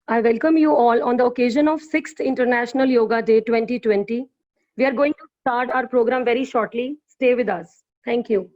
I welcome you all on the occasion of 6th International Yoga Day 2020. We are going to start our program very shortly. Stay with us. Thank you.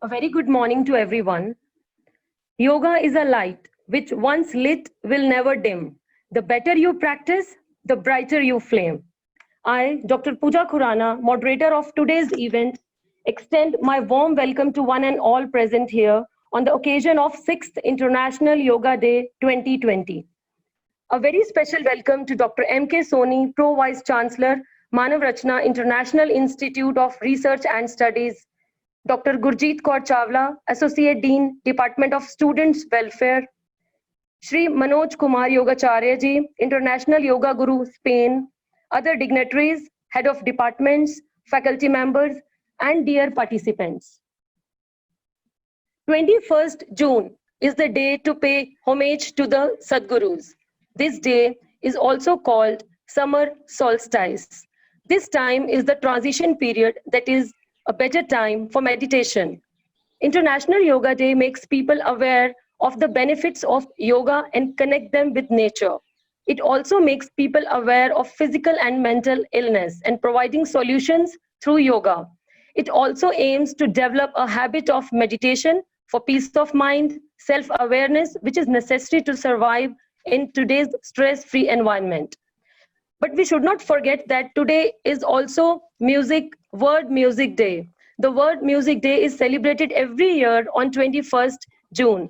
A very good morning to everyone. Yoga is a light which once lit will never dim. The better you practice, the brighter you flame. I, Dr. Pooja Khurana, moderator of today's event, extend my warm welcome to one and all present here on the occasion of 6th International Yoga Day 2020. A very special welcome to Dr. M.K. Soni, Pro Vice Chancellor, Manav Rachna International Institute of Research and Studies, Dr. Gurjeet Kaur Chawla, Associate Dean, Department of Students Welfare, Shri Manoj Kumar Yogacharya Ji, International Yoga Guru, Spain, other dignitaries, head of departments, faculty members, and dear participants. 21st June is the day to pay homage to the Sadgurus. This day is also called summer solstice. This time is the transition period that is a better time for meditation. International Yoga Day makes people aware of the benefits of yoga and connect them with nature. It also makes people aware of physical and mental illness and providing solutions through yoga. It also aims to develop a habit of meditation for peace of mind, self awareness, which is necessary to survive in today's stress free environment. But we should not forget that today is also World Music Day. The World Music Day is celebrated every year on 21st June.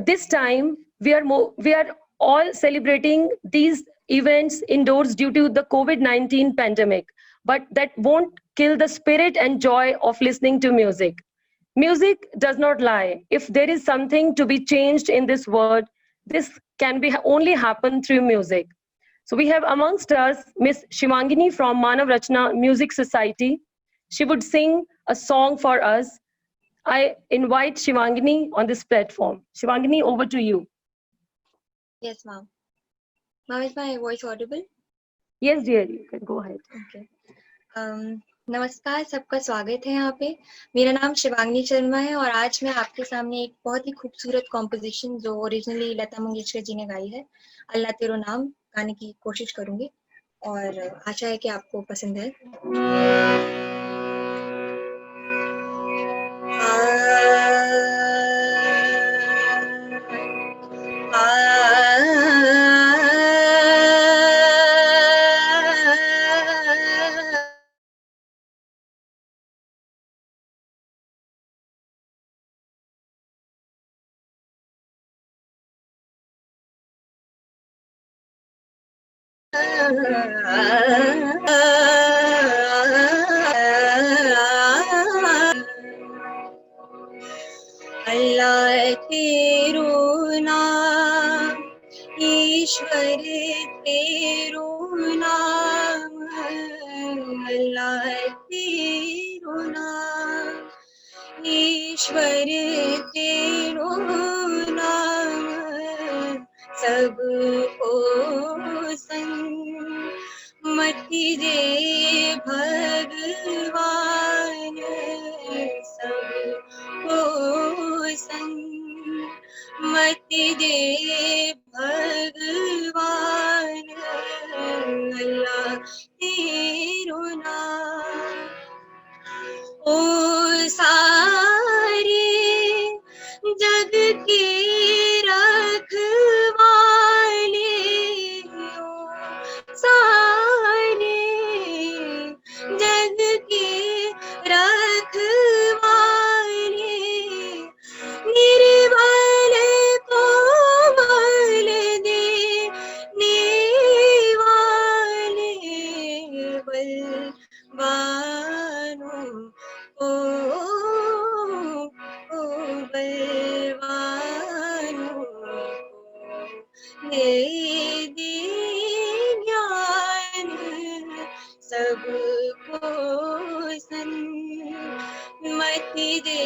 This time, we are all celebrating these events indoors due to the COVID-19 pandemic. But that won't kill the spirit and joy of listening to music. Music does not lie. If there is something to be changed in this world, this can be only happen through music. So we have amongst us Miss Shivangini from Manav Rachna Music Society. She would sing a song for us. I invite Shivangini on this platform. Shivangini, over to you. Yes, ma'am. Ma'am, is my voice audible? Yes, dear, you can go ahead. Okay. नमस्कार, सबका स्वागत है यहाँ पे। मेरा नाम शिवांगी शर्मा है और आज मैं आपके सामने एक बहुत ही खूबसूरत कॉम्पोजिशन जो ओरिजिनली लता मंगेशकर जी ने गाई है, अल्लाह तेरो नाम, गाने की कोशिश करूंगी और आशा है कि आपको पसंद है। अल्लाह तेरो नाम, ईश्वर तेरो नाम, अल्लाह तेरो नाम, ईश्वर तेरो नाम, सबको सन्मति दे भगवान, सबको सन्मति दे भगवान, अल्लाह तेरो नाम। ओ सारे जग के रखवाले, ओ सारे जग के रखवाले, निर्बल को बल देने वाले, बलवानों को बलवानों को दे दे ज्ञान, सबको सन्मति दे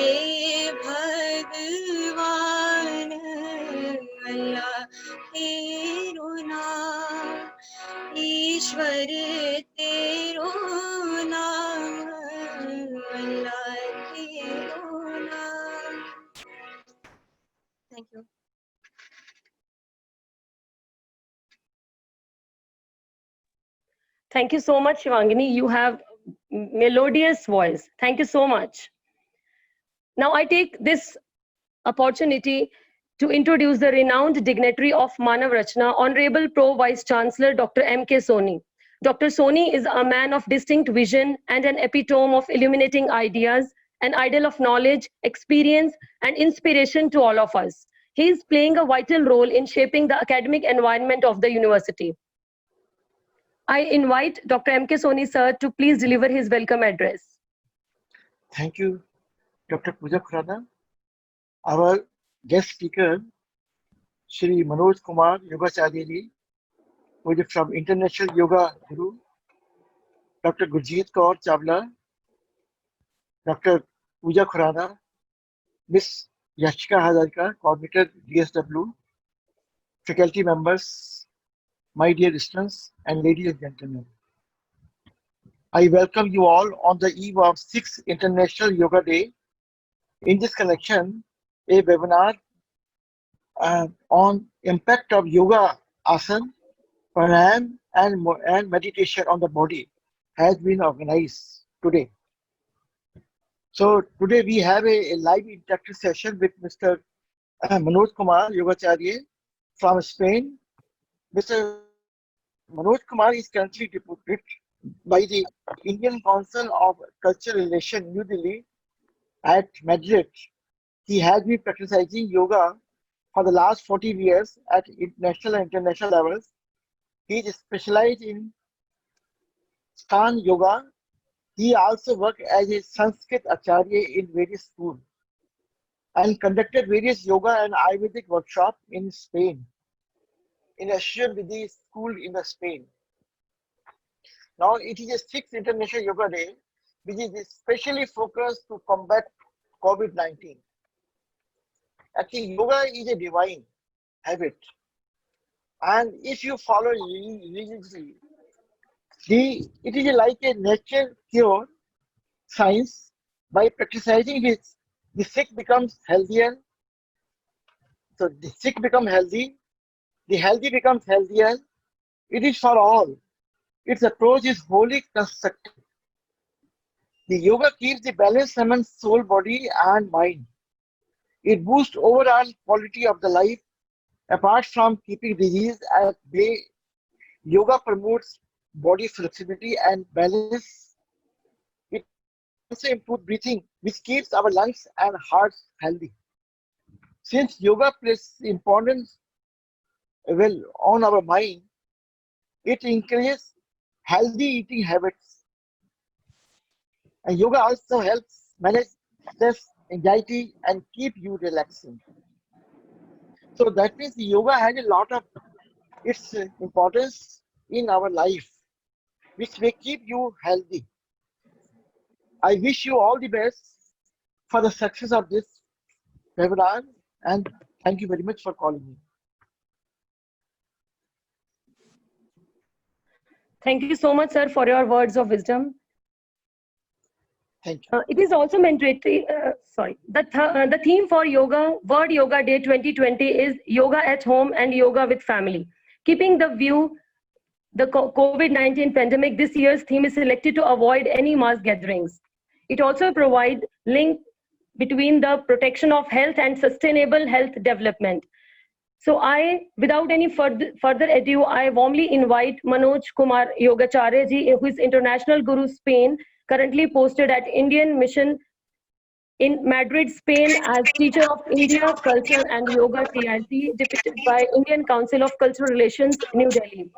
भगवान, अल्लाह तेरो नाम, ईश्वर तेरो नाम, अल्लाह तेरो नाम। Thank you. Thank you so much, Shivangini. You have melodious voice. Thank you so much. Now I take this opportunity to introduce the renowned dignitary of Manav Rachna, Honorable Pro Vice Chancellor Dr. M.K. Soni. Dr. Soni is a man of distinct vision and an epitome of illuminating ideas, an idol of knowledge, experience, and inspiration to all of us. He is playing a vital role in shaping the academic environment of the university. I invite Dr. M.K. Soni sir to please deliver his welcome address. Thank you, Dr. Pooja Khurana. Our guest speaker, Shri Manoj Kumar Yogacharya ji, who is from International Yoga Guru, Dr. Gurjeet Kaur Chawla, Dr. Pooja Khurana, Miss Yashika Hazarika, Coordinator DSW, faculty members, my dear students and ladies and gentlemen. I welcome you all on the eve of 6th International Yoga Day. In this collection, a webinar on impact of yoga asana, pranayam and meditation on the body has been organized today. So today we have a live interactive session with Mr. Manoj Kumar Yogacharya from Spain. Mr. Manoj Kumar is currently deputed by the Indian Council of Cultural Relations, New Delhi at Madrid. He has been practicing yoga for the last 14 years at national and international levels. He is specialized in Stan Yoga. He also worked as a Sanskrit Acharya in various schools and conducted various yoga and Ayurvedic workshops in Spain, in association with the school in Spain. Now it is a 6th International Yoga Day, which is especially focused to combat COVID-19. Actually, yoga is a divine habit, and if you follow religiously, it is like a nature cure science. By practicing this, the sick becomes healthier. So the sick become healthy, the healthy becomes healthier. It is for all. Its approach is wholly constructive. The yoga keeps the balance among soul, body, and mind. It boosts overall quality of the life. Apart from keeping disease at bay, yoga promotes body flexibility and balance. It also improves breathing, which keeps our lungs and hearts healthy. Since yoga plays importance on our mind, It encourages healthy eating habits. And yoga also helps manage stress, anxiety, and keep you relaxing. So that means yoga has a lot of its importance in our life, which may keep you healthy. I wish you all the best for the success of this webinar, and thank you very much for calling me. Thank you so much, sir, for your words of wisdom. Thank you. It is also mandatory, the theme for Yoga, World Yoga Day 2020 is Yoga at Home and Yoga with Family. Keeping the view, the COVID-19 pandemic, this year's theme is selected to avoid any mass gatherings. It also provides link between the protection of health and sustainable health development. So without any further ado, I warmly invite Manoj Kumar Yogacharya ji, who is International Guru Spain, currently posted at Indian Mission in Madrid, Spain, as Teacher of India Culture and Yoga TIC, depicted by Indian Council of Cultural Relations, New Delhi.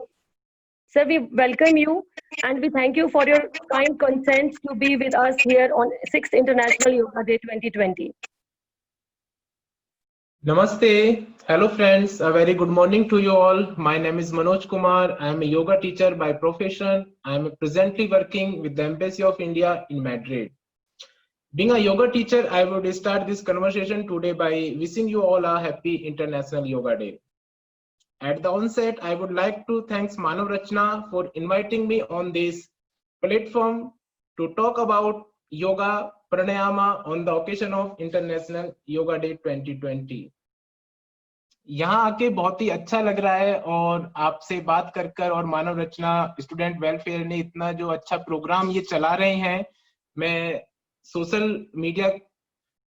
Sir, we welcome you and we thank you for your kind consent to be with us here on 6th International Yoga Day 2020. Namaste. Hello friends. A very good morning to you all. My name is Manoj Kumar. I am a yoga teacher by profession. I am presently working with the Embassy of India in Madrid. Being a yoga teacher, I would start this conversation today by wishing you all a happy International Yoga Day. At the onset, I would like to thank Manav Rachna for inviting me on this platform to talk about yoga pranayama on the occasion of International Yoga Day 2020. यहाँ आके बहुत ही अच्छा लग रहा है और आपसे बात कर और मानव रचना स्टूडेंट वेलफेयर ने इतना जो अच्छा प्रोग्राम ये चला रहे हैं, मैं सोशल मीडिया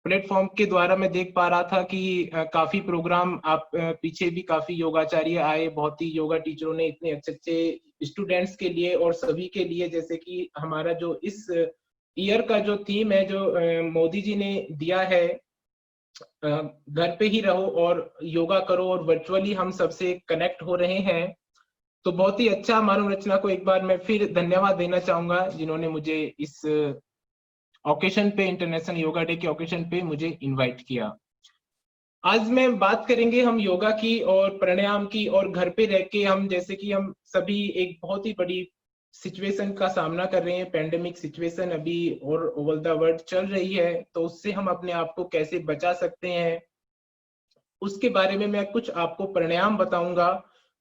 प्लेटफॉर्म के द्वारा मैं देख पा रहा था कि काफी प्रोग्राम आप पीछे भी काफी योगाचार्य आए, बहुत ही योगा टीचरों ने इतने अच्छे स्टूडेंट्स के लिए और सभी के लिए, जैसे कि हमारा जो इस ईयर का जो थीम है जो मोदी जी ने दिया है, घर पे ही रहो और योगा करो, और वर्चुअली हम सबसे कनेक्ट हो रहे हैं, तो बहुत ही अच्छा। मानव रचना को एक बार मैं फिर धन्यवाद देना चाहूंगा जिन्होंने मुझे इस ओकेशन पे, इंटरनेशनल योगा डे के ओकेशन पे मुझे इनवाइट किया। आज मैं बात करेंगे हम योगा की और प्राणायाम की, और घर पे रह के हम, जैसे कि हम सभी एक बहुत ही बड़ी सिचुएशन का सामना कर रहे हैं, पैंडेमिक सिचुएशन अभी और ओवर द वर्ल्ड चल रही है, तो उससे हम अपने आप को कैसे बचा सकते हैं, उसके बारे में मैं कुछ आपको प्राणायाम बताऊंगा,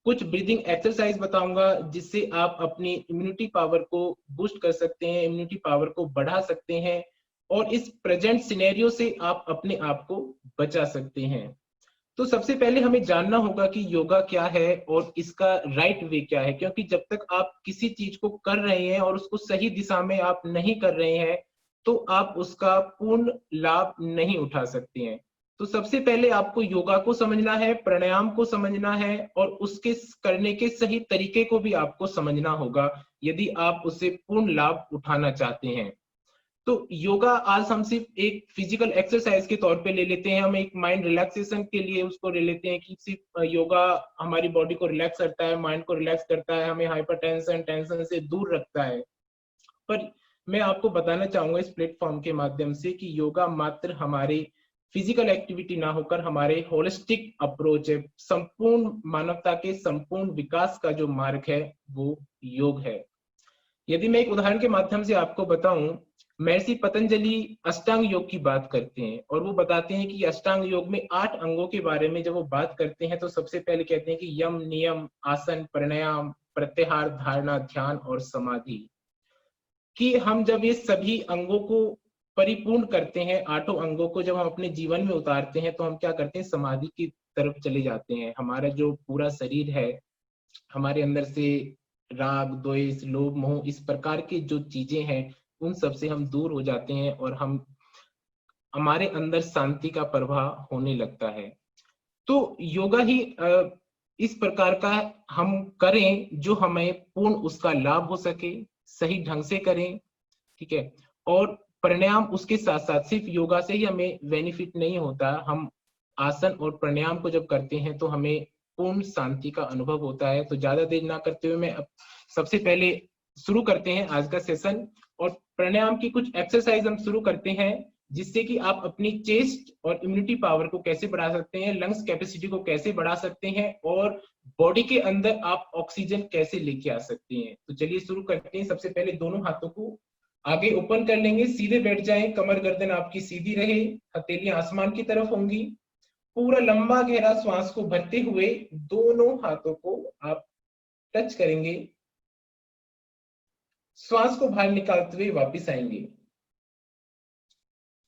कुछ ब्रीदिंग एक्सरसाइज बताऊंगा, जिससे आप अपनी इम्यूनिटी पावर को बूस्ट कर सकते हैं, इम्यूनिटी पावर को बढ़ा सकते हैं, और इस प्रेजेंट सिनेरियो से आप अपने आप को बचा सकते हैं। तो सबसे पहले हमें जानना होगा कि योगा क्या है और इसका राइट वे क्या है, क्योंकि जब तक आप किसी चीज को कर रहे हैं और उसको सही दिशा में आप नहीं कर रहे हैं, तो आप उसका पूर्ण लाभ नहीं उठा सकते हैं। तो सबसे पहले आपको योगा को समझना है, प्राणायाम को समझना है, और उसके करने के सही तरीके को भी आपको समझना होगा यदि आप उससे पूर्ण लाभ उठाना चाहते हैं। तो योगा आज हम सिर्फ एक फिजिकल एक्सरसाइज के तौर पे ले लेते हैं, हम एक माइंड रिलैक्सेशन के लिए उसको ले लेते हैं कि सिर्फ योगा हमारी बॉडी को रिलैक्स करता है, माइंड को रिलैक्स करता है, हमें हाइपरटेंशन, टेंशन से दूर रखता है। पर मैं आपको बताना चाहूंगा इस प्लेटफॉर्म के माध्यम से कि योगा मात्र हमारे फिजिकल एक्टिविटी ना होकर हमारे होलिस्टिक अप्रोच है, संपूर्ण मानवता के संपूर्ण विकास का जो मार्ग है वो योग है। यदि मैं एक उदाहरण के माध्यम से आपको बताऊं, महर्षि पतंजलि अष्टांग योग की बात करते हैं और वो बताते हैं कि अष्टांग योग में 8 अंगों के बारे में जब वो बात करते हैं तो सबसे पहले कहते हैं कि यम, नियम, आसन, प्राणायाम, प्रत्याहार, धारणा, ध्यान और समाधि, कि हम जब ये सभी अंगों को परिपूर्ण करते हैं, 8 अंगों को जब हम अपने जीवन में उतारते हैं, तो हम क्या करते हैं, समाधि की तरफ चले जाते हैं। हमारा जो पूरा शरीर है, हमारे अंदर से राग, द्वेष, लोभ, मोह, इस प्रकार की जो चीजें हैं, उन सब से हम दूर हो जाते हैं और हमारे अंदर शांति का प्रवाह होने लगता है। तो योगा ही इस प्रकार का हम करें जो हमें पूर्ण उसका लाभ हो सके, सही ढंग से करें, ठीक है। और प्राणायाम उसके साथ साथ, सिर्फ योगा से ही हमें बेनिफिट नहीं होता, हम आसन और प्राणायाम को जब करते हैं तो हमें पूर्ण शांति का अनुभव होता है। तो ज्यादा देर ना करते हुए मैं अब सबसे पहले शुरू करते हैं आज का सेशन, और प्राणायाम की कुछ एक्सरसाइज हम शुरू करते हैं जिससे कि आप अपनी चेस्ट और इम्यूनिटी पावर को कैसे बढ़ा सकते हैं, लंग्स कैपेसिटी को कैसे बढ़ा सकते हैं, और बॉडी के अंदर आप ऑक्सीजन कैसे लेके आ सकते हैं। तो चलिए शुरू करते हैं। सबसे पहले दोनों हाथों को आगे ओपन कर लेंगे, सीधे बैठ जाएं, कमर गर्दन आपकी सीधी रहे, हथेलियां आसमान की तरफ होंगी। पूरा लंबा गहरा श्वास को भरते हुए दोनों हाथों को आप टच करेंगे, श्वास को बाहर निकालते हुए वापस आएंगे।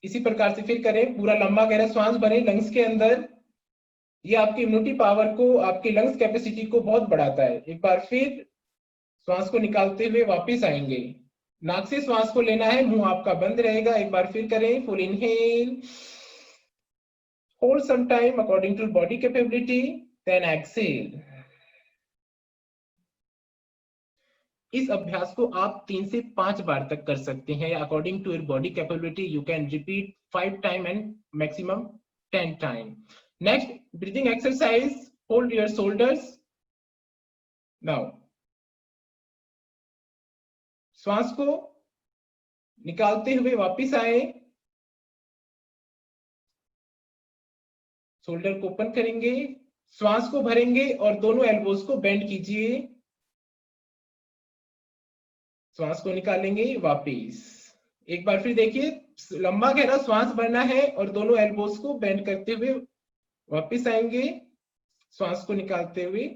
इसी प्रकार से फिर करें, पूरा लंबा गहरा श्वास भरें लंग्स के अंदर। ये आपकी इम्यूनिटी पावर को, आपकी लंग्स कैपेसिटी को बहुत बढ़ाता है। एक बार फिर श्वास को निकालते हुए वापस आएंगे। नाक से श्वास को लेना है, मुंह आपका बंद रहेगा। एक बार फिर करें, full inhale, hold some time according to body capability, then exhale. इस अभ्यास को आप 3 से 5 बार तक कर सकते हैं। According to your body capability you can repeat 5 time and maximum 10 time. Next breathing exercise, hold your shoulders. Now श्वास को निकालते हुए वापस आए, शोल्डर को ओपन करेंगे, श्वास को भरेंगे और दोनों एल्बोज को बेंड कीजिए, श्वास को निकालेंगे वापस। एक बार फिर देखिए, लंबा गहरा श्वास भरना है और दोनों एल्बोज को बेंड करते हुए वापस आएंगे, श्वास को निकालते हुए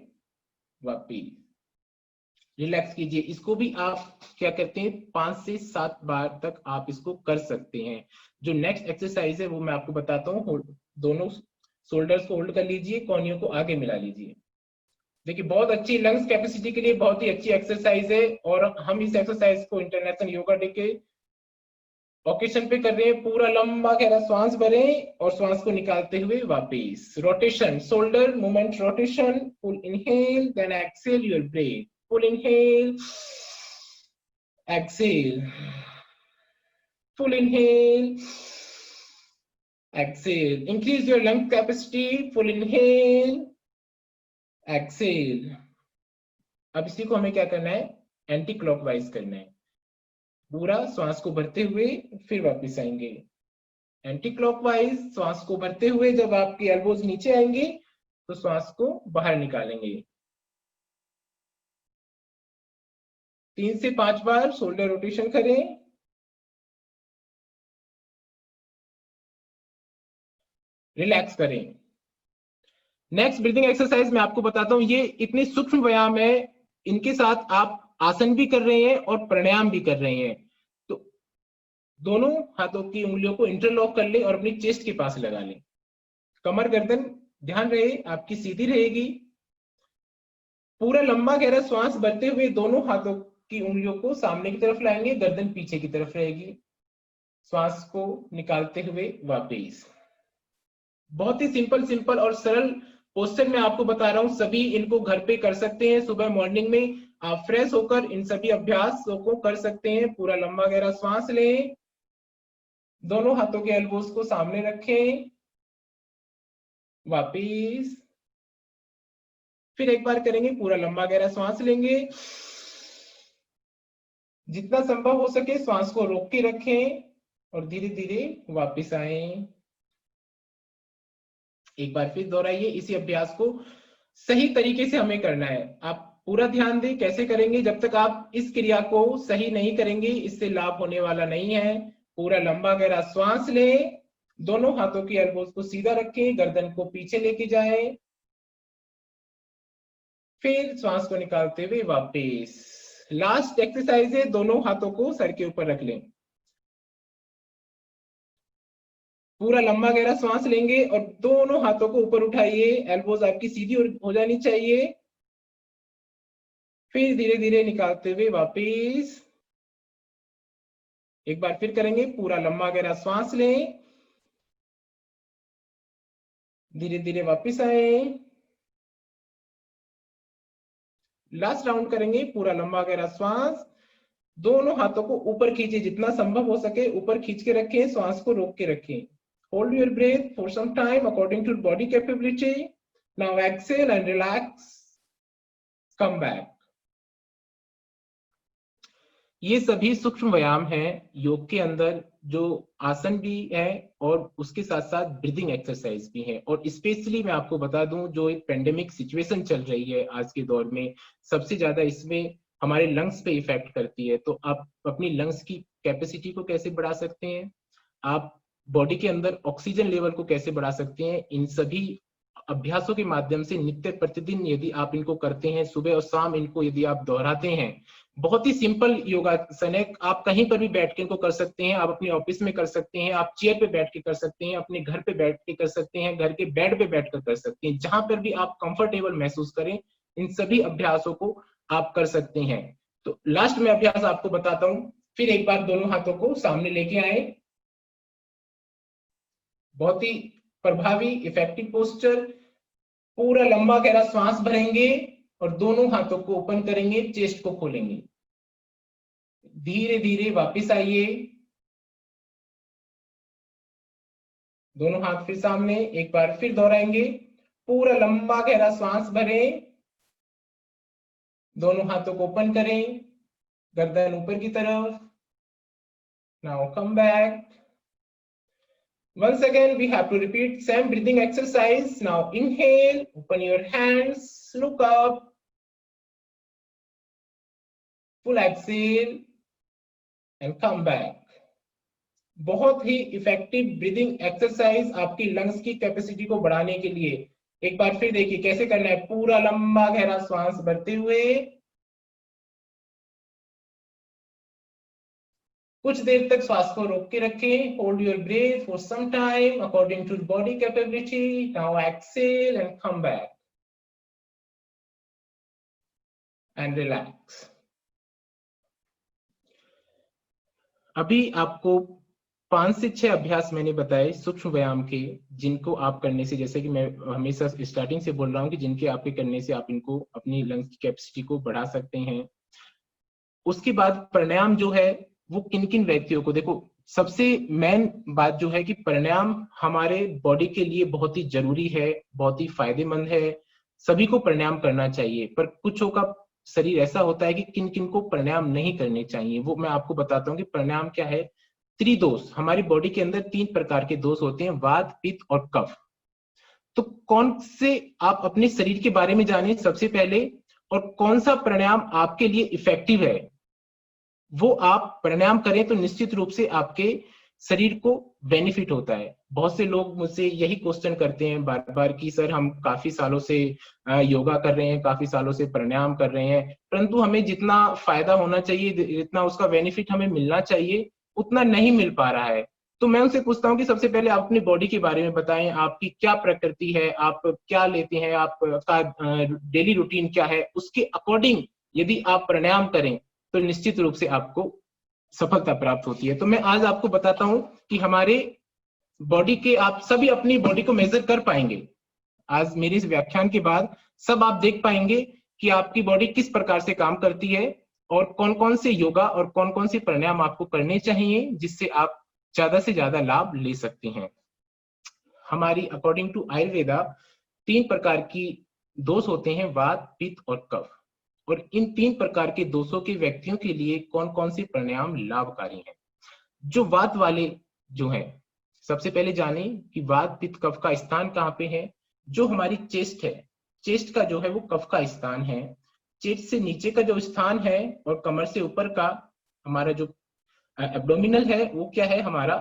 वापस। रिलैक्स कीजिए। इसको भी आप क्या करते हैं, 5 से 7 बार तक आप इसको कर सकते हैं। जो नेक्स्ट एक्सरसाइज है वो मैं आपको बताता हूँ। दोनों शोल्डर्स को होल्ड कर लीजिए, कोहनियों को आगे मिला लीजिए। देखिए बहुत अच्छी लंग्स कैपेसिटी के लिए बहुत ही अच्छी एक्सरसाइज है, और हम इस एक्सरसाइज को इंटरनेशनल योगा डे के ओकेशन पे कर रहे हैं। पूरा लंबा गहरा श्वास भरें और श्वास को निकालते हुए वापस। Rotation, shoulder movement rotation, full inhale then exhale your breath, full inhale, exhale, full inhale, exhale. Increase your lung capacity, full inhale, exhale. अब इसी को हमें क्या करना है, एंटी क्लॉकवाइज करना है। पूरा श्वास को भरते हुए फिर वापस आएंगे, एंटी क्लॉकवाइज श्वास को भरते हुए। जब आपके एल्बोज नीचे आएंगे तो श्वास को बाहर निकालेंगे। 3 से 5 बार शोल्डर रोटेशन करें। रिलैक्स करें। नेक्स्ट ब्रीदिंग एक्सरसाइज मैं आपको बताता हूं। ये इतने सूक्ष्म व्यायाम है, इनके साथ आप आसन भी कर रहे हैं और प्राणायाम भी कर रहे हैं। तो दोनों हाथों की उंगलियों को इंटरलॉक कर ले और अपनी चेस्ट के पास लगा लें। कमर गर्दन ध्यान रहे आपकी सीधी रहेगी। पूरा लंबा गहरा श्वास भरते हुए दोनों हाथों की उंगलियों को सामने की तरफ लाएंगे, गर्दन पीछे की तरफ रहेगी। श्वास को निकालते हुए वापस। बहुत ही सिंपल और सरल पोस्टर में आपको बता रहा हूं। सभी इनको घर पे कर सकते हैं। सुबह मॉर्निंग में आप फ्रेश होकर इन सभी अभ्यासों को कर सकते हैं। पूरा लंबा गहरा श्वास लें, दोनों हाथों के एल्बोज को सामने रखें, वापिस। फिर एक बार करेंगे, पूरा लंबा गहरा श्वास लेंगे, जितना संभव हो सके श्वास को रोक के रखें और धीरे धीरे वापिस आए। एक बार फिर दोहराइए। इसी अभ्यास को सही तरीके से हमें करना है। आप पूरा ध्यान दें कैसे करेंगे। जब तक आप इस क्रिया को सही नहीं करेंगे इससे लाभ होने वाला नहीं है। पूरा लंबा गहरा श्वास लें, दोनों हाथों की एल्बोज को सीधा रखें, गर्दन को पीछे लेके जाएं, फिर श्वास को निकालते हुए वापस। लास्ट एक्सरसाइज है, दोनों हाथों को सर के ऊपर रख लें। पूरा लंबा गहरा श्वास लेंगे और दोनों हाथों को ऊपर उठाइए, एल्बोज आपकी सीधी हो जानी चाहिए। फिर धीरे धीरे निकालते हुए वापस। एक बार फिर करेंगे, पूरा लंबा गहरा श्वास लें, धीरे धीरे वापस आए। लास्ट राउंड करेंगे, पूरा लंबा गहरा श्वास, दोनों हाथों को ऊपर खींचे, जितना संभव हो सके ऊपर खींच के रखें, श्वास को रोक के रखें। Hold your breath for some time according to body capability. Now exhale and relax. Come back. ये सभी सूक्ष्म व्यायाम हैं योग के अंदर, जो आसन भी है और उसके साथ साथ ब्रीदिंग एक्सरसाइज भी है। और स्पेशली मैं आपको बता दूं, जो एक पेंडेमिक सिचुएशन चल रही है आज के दौर में, सबसे ज्यादा इसमें हमारे लंग्स पे इफेक्ट करती है। तो आप अपनी लंग्स की कैपेसिटी को कैसे बढ़ा सकते हैं, आप बॉडी के अंदर ऑक्सीजन लेवल को कैसे बढ़ा सकते हैं, इन सभी अभ्यासों के माध्यम से नित्य प्रतिदिन यदि आप इनको करते हैं, सुबह और शाम इनको यदि आप दोहराते हैं, बहुत ही सिंपल योगासन है। आप कहीं पर भी बैठ के इनको कर सकते हैं, आप अपने ऑफिस में कर सकते हैं, आप चेयर पे बैठ के कर सकते हैं, अपने घर पे बैठ के कर सकते हैं, घर के बेड पे बैठ कर सकते हैं, जहां पर भी आप कंफर्टेबल महसूस करें, इन सभी अभ्यासों को आप कर सकते हैं। तो लास्ट में अभ्यास आपको बताता हूं। फिर एक बार दोनों हाथों को सामने लेके आए, बहुत ही प्रभावी इफेक्टिव पोस्चर। पूरा लंबा गहरा श्वास भरेंगे और दोनों हाथों को ओपन करेंगे, चेस्ट को खोलेंगे। धीरे धीरे वापस आइए, दोनों हाथ फिर सामने, एक बार फिर दोहराएंगे। पूरा लंबा गहरा श्वास भरें, दोनों हाथों को ओपन करें, गर्दन ऊपर की तरफ। Now come back. Once again, we have to repeat same breathing exercise. Now inhale, open your hands, look up. Full exhale and come back. बहुत ही इफेक्टिव ब्रीदिंग एक्सरसाइज आपकी लंग्स की कैपेसिटी को बढ़ाने के लिए। एक बार फिर देखिए कैसे करना है। पूरा लंबा गहरा श्वास भरते हुए कुछ देर तक श्वास को रोक के रखें। Hold your breath for some time according to body capability. Now exhale and come back and relax. अभी आपको 5 से 6 अभ्यास मैंने बताए सूक्ष्म व्यायाम के, जिनको आप करने से, जैसे कि मैं हमेशा स्टार्टिंग से बोल रहा हूं कि जिनके आपके करने से आप इनको अपनी लंग्स की कैपेसिटी को बढ़ा सकते हैं। उसके बाद प्राणायाम जो है वो किन किन व्यक्तियों को, देखो सबसे मेन बात जो है कि प्राणायाम हमारे बॉडी के लिए बहुत ही जरूरी है, बहुत ही फायदेमंद है, सभी को प्राणायाम करना चाहिए। पर कुछों का शरीर ऐसा होता है कि किन किन को प्राणायाम नहीं करने चाहिए, वो मैं आपको बताता हूँ कि प्राणायाम क्या है। त्रिदोष, हमारी बॉडी के अंदर 3 प्रकार के दोष होते हैं, वात, पित्त और कफ। तो कौन से आप अपने शरीर के बारे में जानें सबसे पहले, और कौन सा प्राणायाम आपके लिए इफेक्टिव है वो आप प्राणायाम करें तो निश्चित रूप से आपके शरीर को बेनिफिट होता है। बहुत से लोग मुझसे यही क्वेश्चन करते हैं बार बार कि सर हम काफी सालों से योगा कर रहे हैं, काफी सालों से प्राणायाम कर रहे हैं, परंतु हमें जितना फायदा होना चाहिए, जितना उसका बेनिफिट हमें मिलना चाहिए, उतना नहीं मिल पा रहा है। तो मैं उनसे पूछता हूँ कि सबसे पहले आप अपनी बॉडी के बारे में बताएं, आपकी क्या प्रकृति है, आप क्या लेते हैं, आपका डेली रूटीन क्या है, उसके अकॉर्डिंग यदि आप प्राणायाम करें तो निश्चित रूप से आपको सफलता प्राप्त होती है। तो मैं आज आपको बताता हूं कि हमारे बॉडी के, आप सभी अपनी बॉडी को मेजर कर पाएंगे। आज मेरे इस व्याख्यान के बाद सब आप देख पाएंगे कि आपकी बॉडी किस प्रकार से काम करती है और कौन कौन से योगा और कौन कौन से प्राणायाम आपको करने चाहिए जिससे आप ज्यादा से ज्यादा लाभ ले सकते हैं। हमारी अकॉर्डिंग टू आयुर्वेदा 3 प्रकार की दोष होते हैं, वात, पित्त और कफ। और इन 3 प्रकार के दोषों के व्यक्तियों के लिए कौन कौन से प्राणायाम लाभकारी हैं। जो वात वाले जो हैं, सबसे पहले जाने कि वात, पित्त, कफ का स्थान कहाँ पे है। जो हमारी चेस्ट है, चेस्ट का जो है वो कफ का स्थान है। चेस्ट से नीचे का जो स्थान है और कमर से ऊपर का हमारा जो एब्डोमिनल है वो क्या है, हमारा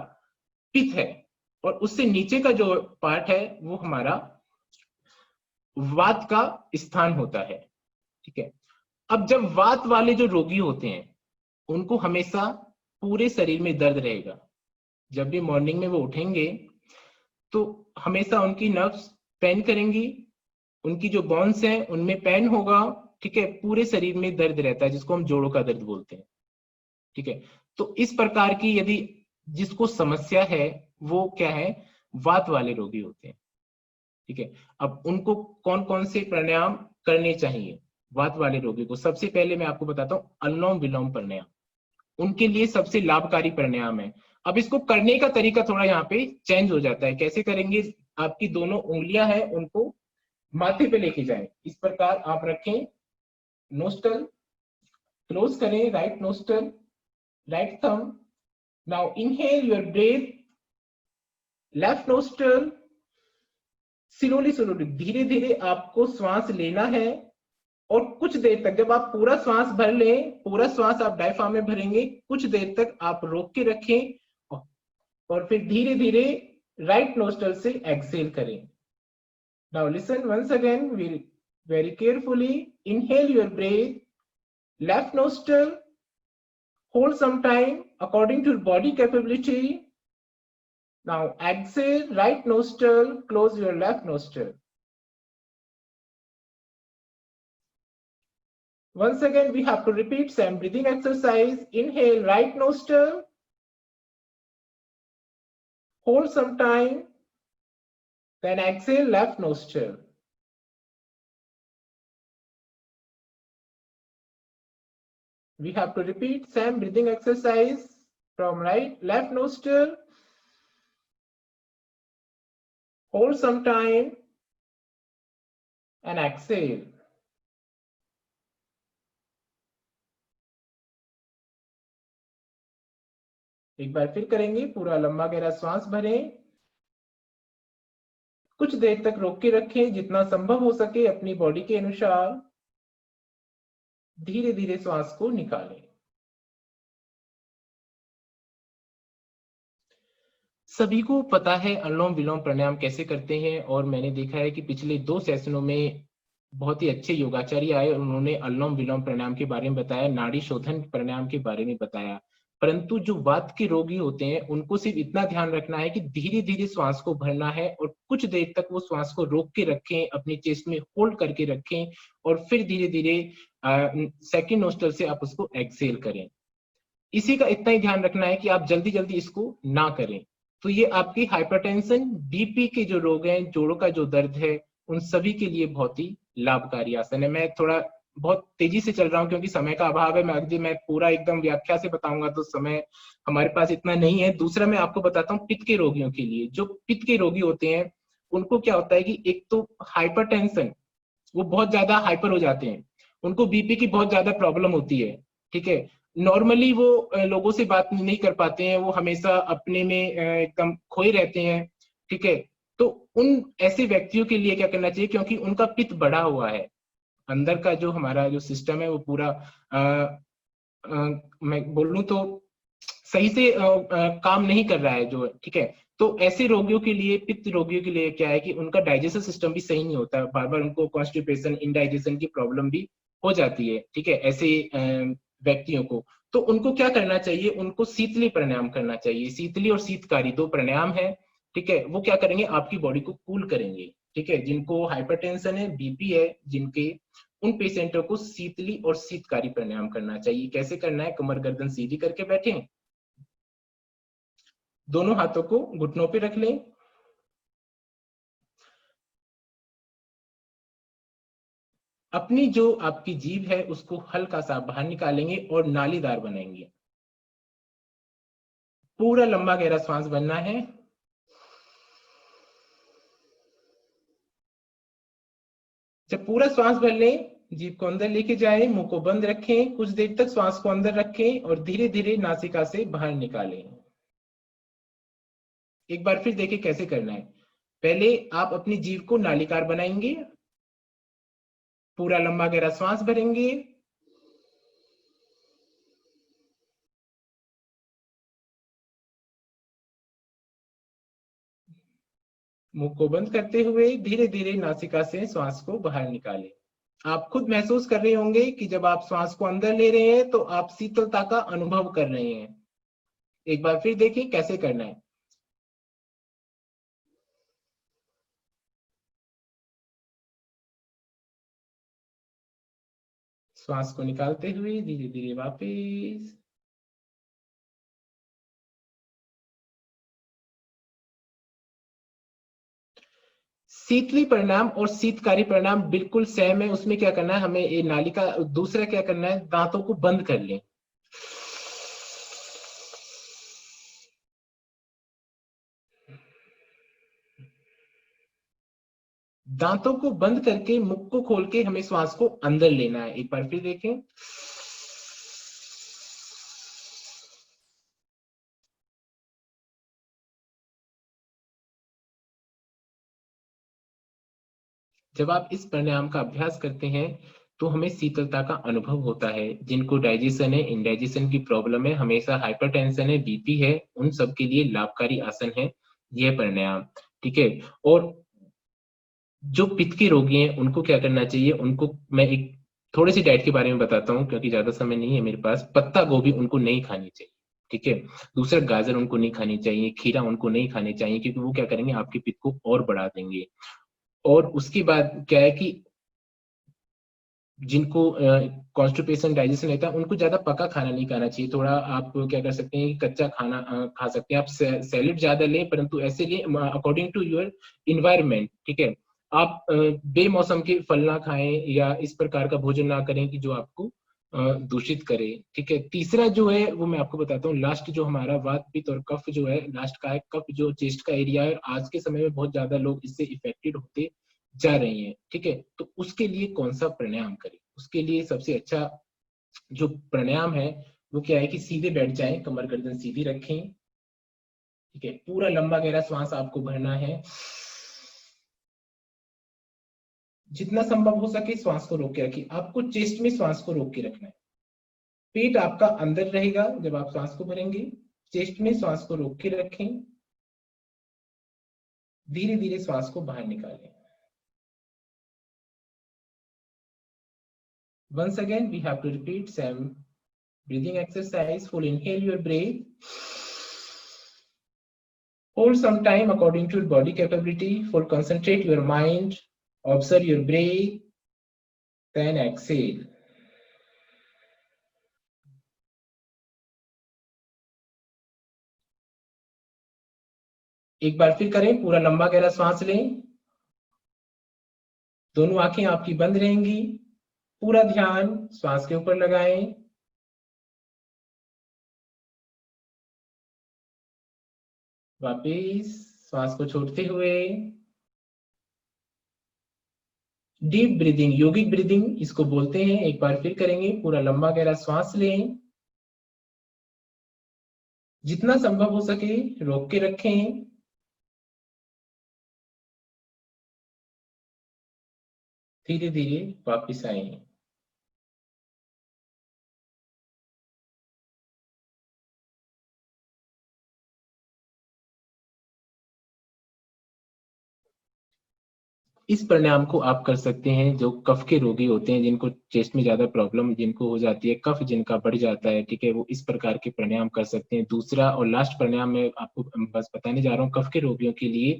पित्त है। और उससे नीचे का जो पार्ट है वो हमारा वात का स्थान होता है। ठीक है। अब जब वात वाले जो रोगी होते हैं उनको हमेशा पूरे शरीर में दर्द रहेगा। जब भी मॉर्निंग में वो उठेंगे तो हमेशा उनकी नर्व्स पेन करेंगी, उनकी जो बोन्स हैं उनमें पेन होगा। ठीक है। पूरे शरीर में दर्द रहता है जिसको हम जोड़ों का दर्द बोलते हैं। ठीक है। तो इस प्रकार की यदि जिसको समस्या है वो क्या है, वात वाले रोगी होते हैं। ठीक है। अब उनको कौन कौन से प्राणायाम करने चाहिए वात वाले रोगी को। सबसे पहले मैं आपको बताता हूँ अनुलोम विलोम प्राणायाम, उनके लिए सबसे लाभकारी प्राणायाम है। अब इसको करने का तरीका थोड़ा यहाँ पे चेंज हो जाता है। कैसे करेंगे, आपकी दोनों उंगलियां हैं उनको माथे पे लेके जाएं। इस प्रकार आप रखें, नोस्टल क्लोज करें, right nostril, right thumb. Now inhale your breath, left nostril, slowly slowly, धीरे धीरे आपको श्वास लेना है और कुछ देर तक, जब आप पूरा श्वास भर लें, पूरा श्वास आप डायफ्राम में भरेंगे, कुछ देर तक आप रोक के रखें और फिर धीरे धीरे राइट नोस्टल से एक्सहेल करें। Now listen once again, very carefully, inhale your breath, left nostril, hold some time according to your body capability. Now exhale, right nostril, close your left nostril. Once again, we have to repeat same breathing exercise. Inhale, right nostril, hold some time, then exhale, left nostril. We have to repeat same breathing exercise from left nostril, hold some time, and exhale. एक बार फिर करेंगे, पूरा लंबा गहरा श्वास भरें, कुछ देर तक रोक के रखें, जितना संभव हो सके अपनी बॉडी के अनुसार धीरे धीरे श्वास को निकालें। सभी को पता है अनुलोम विलोम प्राणायाम कैसे करते हैं, और मैंने देखा है कि पिछले 2 सेशनों में बहुत ही अच्छे योगाचार्य आए और उन्होंने अनुलोम विलोम प्राणायाम के बारे में बताया, नाड़ी शोधन प्राणायाम के बारे में बताया। परंतु जो वात के रोगी होते हैं उनको सिर्फ इतना ध्यान रखना है कि धीरे धीरे श्वास को भरना है और कुछ देर तक वो श्वास को रोक के रखें, अपनी चेस्ट में होल्ड करके रखें और फिर धीरे धीरे सेकंड नोस्ट्रल से आप उसको एक्सहेल करें। इसी का इतना ही ध्यान रखना है कि आप जल्दी जल्दी इसको ना करें। तो ये आपकी हाइपरटेंशन, बीपी के जो रोग हैं, जोड़ों का जो दर्द है, उन सभी के लिए बहुत ही लाभकारी आसन है। मैं थोड़ा बहुत तेजी से चल रहा हूँ क्योंकि समय का अभाव है। मैं पूरा एकदम व्याख्या से बताऊंगा तो समय हमारे पास इतना नहीं है। दूसरा मैं आपको बताता हूँ पित्त के रोगियों के लिए। जो पित्त के रोगी होते हैं उनको क्या होता है कि एक तो हाइपरटेंशन, वो बहुत ज्यादा हाइपर हो जाते हैं, उनको बीपी की बहुत ज्यादा प्रॉब्लम होती है। ठीक है, नॉर्मली वो लोगों से बात नहीं कर पाते हैं, वो हमेशा अपने में एकदम खोए रहते हैं। ठीक है, तो उन ऐसे व्यक्तियों के लिए क्या करना चाहिए, क्योंकि उनका पित्त बढ़ा हुआ है, अंदर का जो हमारा जो सिस्टम है वो पूरा मैं बोलूं तो सही से काम नहीं कर रहा है जो, ठीक है। तो ऐसे रोगियों के लिए, पित्त रोगियों के लिए क्या है कि उनका डाइजेशन सिस्टम भी सही नहीं होता, बार बार उनको कॉन्स्टिपेशन, इंडाइजेशन की प्रॉब्लम भी हो जाती है। ठीक है, ऐसे व्यक्तियों को तो उनको क्या करना चाहिए, उनको शीतली प्राणायाम करना चाहिए। शीतली और शीतकारी 2 प्राणायाम है। ठीक है, वो क्या करेंगे, आपकी बॉडी को कूल करेंगे। ठीक है, जिनको हाइपरटेंशन है, बीपी है जिनके, उन पेशेंटों को शीतली और शीतकारी प्राणायाम करना चाहिए। कैसे करना है, कमर गर्दन सीधी करके बैठे, दोनों हाथों को घुटनों पे रख लें, अपनी जो आपकी जीभ है उसको हल्का सा बाहर निकालेंगे और नालीदार बनाएंगे। पूरा लंबा गहरा श्वास भरना है। जब पूरा श्वास भर लें, जीभ को अंदर लेके जाएं, मुंह को बंद रखें, कुछ देर तक श्वास को अंदर रखें और धीरे धीरे नासिका से बाहर निकालें। एक बार फिर देखिए कैसे करना है। पहले आप अपनी जीभ को नालीकार बनाएंगे, पूरा लंबा गहरा श्वास भरेंगे, मुंह को बंद करते हुए धीरे धीरे नासिका से श्वास को बाहर निकालें। आप खुद महसूस कर रहे होंगे कि जब आप श्वास को अंदर ले रहे हैं तो आप शीतलता का अनुभव कर रहे हैं। एक बार फिर देखिए कैसे करना है। श्वास को निकालते हुए धीरे धीरे वापस। शीतली प्राणायाम और शीतकारी प्राणायाम बिल्कुल सेम है। उसमें क्या करना है, हमें ये नालिका, दूसरा क्या करना है, दांतों को बंद कर लें। दांतों को बंद करके मुख को खोल के हमें श्वास को अंदर लेना है। एक बार फिर देखें। जब आप इस प्राणायाम का अभ्यास करते हैं तो हमें शीतलता का अनुभव होता है। जिनको डाइजेशन है, इंडाइजेशन की प्रॉब्लम है, हमेशा हाइपरटेंशन है, बीपी है, उन सब के लिए लाभकारी आसन है यह प्राणायाम। ठीक है। और जो पित्त के रोगी हैं उनको क्या करना चाहिए, उनको मैं एक थोड़ी सी डाइट के बारे में बताता हूँ क्योंकि ज्यादा समय नहीं है मेरे पास। पत्ता गोभी उनको नहीं खानी चाहिए। ठीक है। दूसरा, गाजर उनको नहीं खानी चाहिए, खीरा उनको नहीं खानी चाहिए, क्योंकि वो क्या करेंगे, आपके पित्त को और बढ़ा देंगे। और उसके बाद क्या है कि जिनको कॉन्स्टिपेशन डाइजेशन रहता है उनको ज्यादा पका खाना नहीं खाना चाहिए। थोड़ा आप क्या कर सकते हैं, कच्चा खाना खा सकते हैं। आप सैलेड ज्यादा लें, परंतु ऐसे लें अकॉर्डिंग टू योर इन्वायरमेंट। ठीक है। आप बेमौसम के फल ना खाएं या इस प्रकार का भोजन ना करें कि जो आपको दूषित करे। ठीक है। तीसरा जो है वो मैं आपको बताता हूँ, लास्ट जो हमारा वात पित्त और कफ जो है, लास्ट का है कफ, जो चेस्ट का एरिया है। आज के समय में बहुत ज्यादा लोग इससे इफेक्टेड होते जा रही हैं। ठीक है। तो उसके लिए कौन सा प्राणायाम करें, उसके लिए सबसे अच्छा जो प्राणायाम है वो क्या है कि सीधे बैठ जाएं, कमर गर्दन सीधी रखें। ठीक है। पूरा लंबा गहरा श्वास आपको भरना है। जितना संभव हो सके श्वास को रोक के रखिए। आपको चेस्ट में श्वास को रोक के रखना है। पेट आपका अंदर रहेगा जब आप श्वास को भरेंगे। चेस्ट में श्वास को रोक के रखें। धीरे धीरे श्वास को बाहर निकालें। Once again, we have to repeat same breathing exercise. Full inhale your breath. Hold some time according to your body capability. Full concentrate your mind. Observe your breath. Then exhale. एक बार फिर करें। पूरा लंबा गहरा सांस लें। दोनों आंखें आपकी बंद रहेंगी। पूरा ध्यान श्वास के ऊपर लगाएं। वापिस श्वास को छोड़ते हुए डीप ब्रीदिंग, योगिक ब्रीदिंग इसको बोलते हैं। एक बार फिर करेंगे। पूरा लंबा गहरा श्वास लें। जितना संभव हो सके रोक के रखें। धीरे धीरे वापिस आए। इस प्राणायाम को आप कर सकते हैं जो कफ के रोगी होते हैं, जिनको चेस्ट में ज्यादा प्रॉब्लम जिनको हो जाती है, कफ जिनका बढ़ जाता है। ठीक है। वो इस प्रकार के प्राणायाम कर सकते हैं। दूसरा और लास्ट प्राणायाम मैं आपको बस बताने जा रहा हूँ कफ के रोगियों के लिए,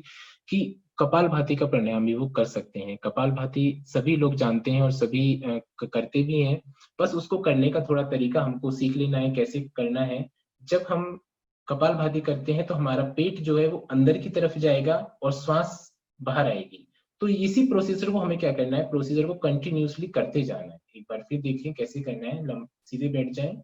कि कपालभाति का प्राणायाम भी वो कर सकते हैं। कपालभाति सभी लोग जानते हैं और सभी करते भी हैं। बस उसको करने का थोड़ा तरीका हमको सीख लेना है, कैसे करना है। जब हम कपालभाति करते हैं तो हमारा पेट जो है वो अंदर की तरफ जाएगा और श्वास बाहर आएगी। तो इसी प्रोसीजर को हमें क्या करना है, प्रोसीजर को कंटिन्यूअसली करते जाना है। एक बार फिर देखें कैसे करना है। सीधे बैठ जाएं।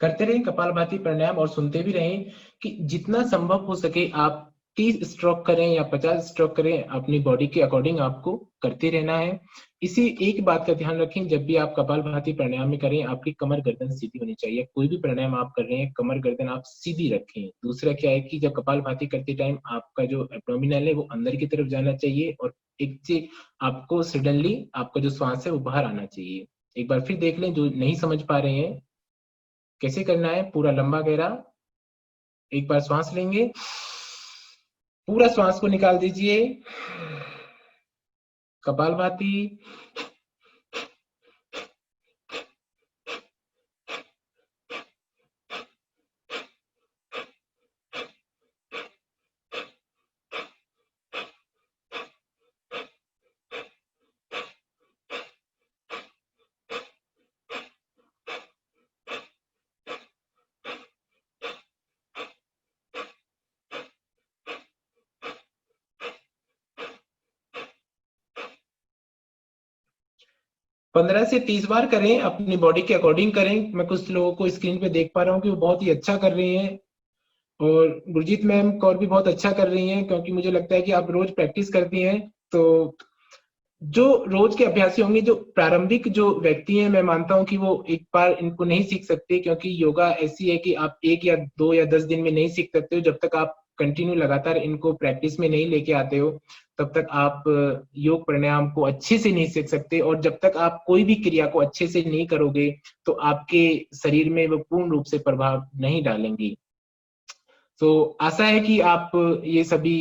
करते रहें कपालभाति प्राणायाम और सुनते भी रहें कि जितना संभव हो सके आप 30 स्ट्रोक करें या 50 स्ट्रोक करें, अपनी बॉडी के अकॉर्डिंग आपको करते रहना है। इसी एक बात का ध्यान रखें, जब भी आप कपालभाति प्राणायाम में करें आपकी कमर गर्दन सीधी होनी चाहिए। कोई भी प्राणायाम आप कर रहे हैं कमर गर्दन आप सीधी रखें। दूसरा क्या है कि जब कपालभाति करते टाइम आपका जो एब्डोमिनल है वो अंदर की तरफ जाना चाहिए और एक से आपको सडनली आपका जो श्वास है वो बाहर आना चाहिए। एक बार फिर देख लें जो नहीं समझ पा रहे हैं कैसे करना है। पूरा लंबा गहरा एक बार श्वास लेंगे, पूरा श्वास को निकाल दीजिए। कपालभाति। 15 से 30 बार करें, अपनी बॉडी के अकॉर्डिंग करें। मैं कुछ लोगों को स्क्रीन पे देख पा रहा हूँ कि वो बहुत ही अच्छा कर रही हैं, और गुरजीत मैम कौर भी बहुत अच्छा कर रही हैं, क्योंकि मुझे लगता है कि आप रोज प्रैक्टिस करती हैं। तो जो रोज के अभ्यासी होंगे, जो प्रारंभिक जो व्यक्ति हैं, मैं मानता हूं कि वो एक बार इनको नहीं सीख सकते, क्योंकि योगा ऐसी है कि आप 1 या 2 या 10 दिन में नहीं सीख सकते हो। जब तक आप कंटिन्यू लगातार इनको प्रैक्टिस में नहीं लेके आते हो, तब तक आप योग प्राणायाम को अच्छे से नहीं सीख सकते। और जब तक आप कोई भी क्रिया को अच्छे से नहीं करोगे, तो आपके शरीर में वो पूर्ण रूप से प्रभाव नहीं डालेंगी। तो आशा है कि आप ये सभी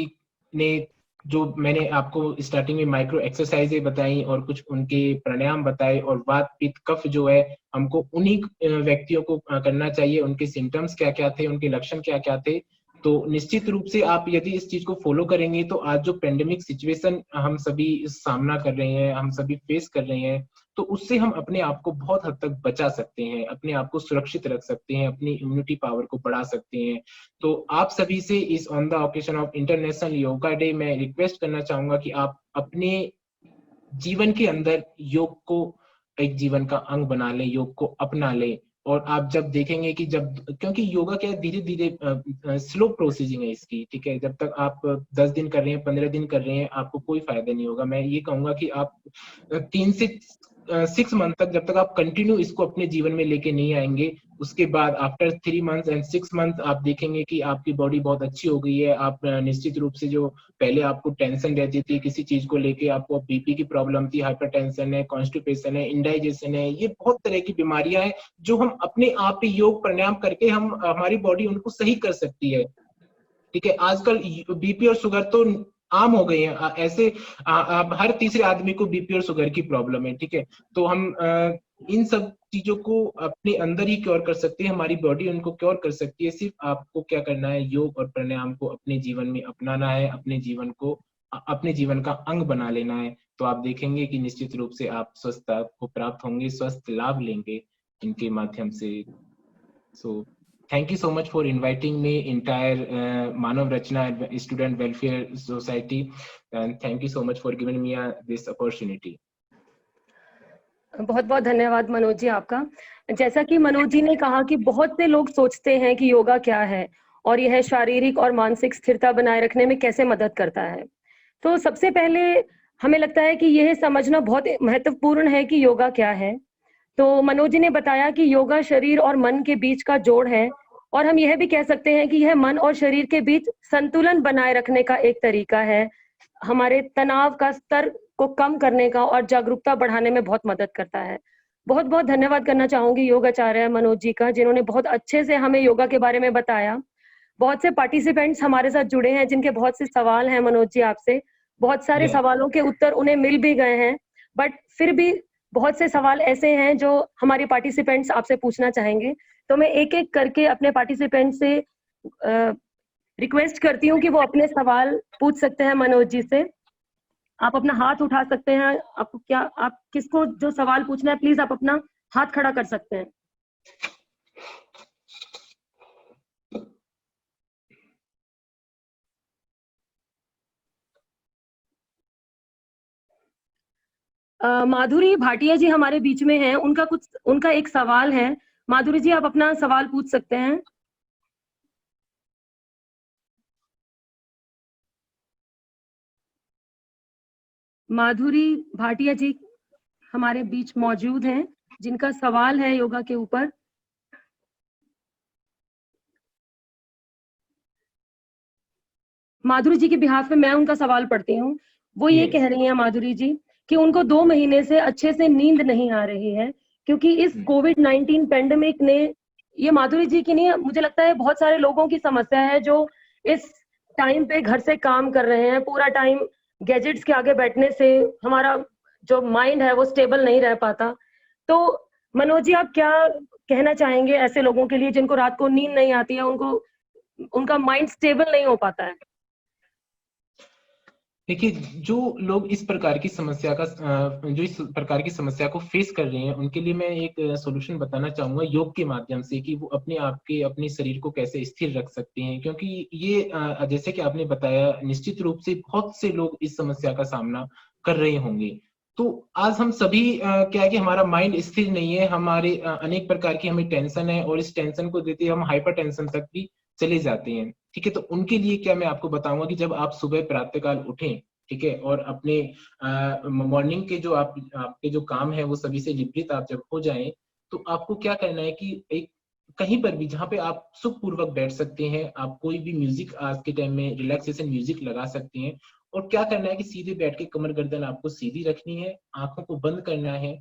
ने, जो मैंने आपको स्टार्टिंग में माइक्रो एक्सरसाइजें बताई और कुछ उनके प्राणायाम बताए, और वात पित्त कफ जो है, हमको उन्हीं व्यक्तियों को करना चाहिए। उनके सिम्टम्स क्या क्या थे, उनके लक्षण क्या क्या थे। तो निश्चित रूप से आप यदि इस चीज को फॉलो करेंगे, तो आज जो पेंडेमिक सिचुएशन हम सभी सामना कर रहे हैं, हम सभी फेस कर रहे हैं, तो उससे हम अपने आप को बहुत हद तक बचा सकते हैं, अपने आप को सुरक्षित रख सकते हैं, अपनी इम्यूनिटी पावर को बढ़ा सकते हैं। तो आप सभी से इस on the occasion of international yoga day मैं रिक्वेस्ट करना चाहूंगा कि आप अपने जीवन के अंदर योग को एक जीवन का अंग बना लें, योग को अपना लें। और आप जब देखेंगे कि जब, क्योंकि योगा क्या है, धीरे धीरे स्लो प्रोसेसिंग है इसकी, ठीक है। जब तक आप 10 दिन कर रहे हैं, 15 दिन कर रहे हैं, आपको कोई फायदा नहीं होगा। मैं ये कहूंगा कि आप 3 से 6 मंथ तक, जब तक आप कंटिन्यू इसको अपने जीवन में लेके नहीं आएंगे, उसके बाद आफ्टर 3 मंथ्स एंड 6 मंथ आप देखेंगे कि आपकी बॉडी बहुत अच्छी हो गई है। आप निश्चित रूप से, जो पहले आपको टेंशन रहती थी किसी चीज को लेके, आपको बीपी की प्रॉब्लम थी, हाइपरटेंशन है, कॉन्स्टिपेशन है, इंडाइजेशन है, ये बहुत तरह की बीमारियां हैं जो हम अपने आप ही योग प्राणायाम करके हम हमारी बॉडी उनको सही कर सकती है, ठीक है। आजकल बीपी और शुगर तो आम हो गई है, ऐसे हर तीसरे आदमी को बीपी और शुगर की प्रॉब्लम है, ठीक है। तो हम इन सब चीजों को अपने अंदर ही क्योर कर सकते हैं, हमारी बॉडी उनको क्योर कर सकती है। सिर्फ आपको क्या करना है, योग और प्राणायाम को अपने जीवन में अपनाना है, अपने जीवन को अपने जीवन का अंग बना लेना है। तो आप देखेंगे कि निश्चित रूप से आप स्वस्थता को प्राप्त होंगे, स्वस्थ लाभ लेंगे इनके माध्यम से। सो thank you so much for inviting me, entire Manav Rachna Student Welfare Society, and thank you so much for giving me this opportunity. बहुत बहुत धन्यवाद मनोज जी आपका। जैसा कि मनोज जी ने कहा कि बहुत से लोग सोचते हैं कि योगा क्या है और यह शारीरिक और मानसिक स्थिरता बनाए रखने में कैसे मदद करता है। तो सबसे पहले हमें लगता है कि यह समझना बहुत महत्वपूर्ण है कि योगा क्या है। तो मनोज जी ने बताया कि योगा शरीर और मन के बीच का जोड़ है, और हम यह भी कह सकते हैं कि यह मन और शरीर के बीच संतुलन बनाए रखने का एक तरीका है, हमारे तनाव का स्तर को कम करने का और जागरूकता बढ़ाने में बहुत मदद करता है। बहुत बहुत धन्यवाद करना चाहूंगी योगाचार्य मनोज जी का, जिन्होंने बहुत अच्छे से हमें योगा के बारे में बताया। बहुत से पार्टिसिपेंट्स हमारे साथ जुड़े हैं जिनके बहुत से सवाल हैं मनोज जी आपसे। बहुत सारे सवालों के उत्तर उन्हें मिल भी गए हैं, बट फिर भी बहुत से सवाल ऐसे हैं जो हमारे पार्टिसिपेंट्स आपसे पूछना चाहेंगे। तो मैं एक एक करके अपने पार्टिसिपेंट से रिक्वेस्ट करती हूँ कि वो अपने सवाल पूछ सकते हैं मनोज जी से। आप अपना हाथ उठा सकते हैं, आपको क्या, आप किसको जो सवाल पूछना है प्लीज आप अपना हाथ खड़ा कर सकते हैं। माधुरी भाटिया जी हमारे बीच में हैं, उनका एक सवाल है। माधुरी जी आप अपना सवाल पूछ सकते हैं। माधुरी भाटिया जी हमारे बीच मौजूद हैं जिनका सवाल है योगा के ऊपर। माधुरी जी के बिहाफ में मैं उनका सवाल पढ़ती हूँ। वो ये कह रही हैं माधुरी जी कि उनको 2 महीने से अच्छे से नींद नहीं आ रही है, क्योंकि इस कोविड-19 पेंडेमिक ने, ये माधुरी जी की नहीं, मुझे लगता है बहुत सारे लोगों की समस्या है जो इस टाइम पे घर से काम कर रहे हैं। पूरा टाइम गैजेट्स के आगे बैठने से हमारा जो माइंड है वो स्टेबल नहीं रह पाता। तो मनोज जी आप क्या कहना चाहेंगे ऐसे लोगों के लिए जिनको रात को नींद नहीं आती है, उनका माइंड स्टेबल नहीं हो पाता है? देखिए, जो लोग इस प्रकार की समस्या को फेस कर रहे हैं, उनके लिए मैं एक सॉल्यूशन बताना चाहूंगा योग के माध्यम से, कि वो अपने शरीर को कैसे स्थिर रख सकते हैं। क्योंकि ये जैसे कि आपने बताया, निश्चित रूप से बहुत से लोग इस समस्या का सामना कर रहे होंगे। तो आज हम सभी क्या है कि हमारा माइंड स्थिर नहीं है, हमारे अनेक प्रकार की हमें टेंशन है, और इस टेंशन को देते हम हाइपर टेंशन तक भी चले जाते हैं। ठीक है, तो उनके लिए क्या मैं आपको बताऊंगा कि जब आप सुबह प्रातःकाल उठें, ठीक है, और अपने मॉर्निंग के जो आपके जो काम है वो सभी से विपरीत आप जब हो जाएं, तो आपको क्या करना है कि एक कहीं पर भी जहाँ पे आप सुखपूर्वक बैठ सकते हैं, आप कोई भी म्यूजिक आज के टाइम में रिलैक्सेशन म्यूजिक लगा सकते हैं, और क्या करना है कि सीधे बैठ के कमर गर्दन आपको सीधी रखनी है, आंखों को बंद करना है,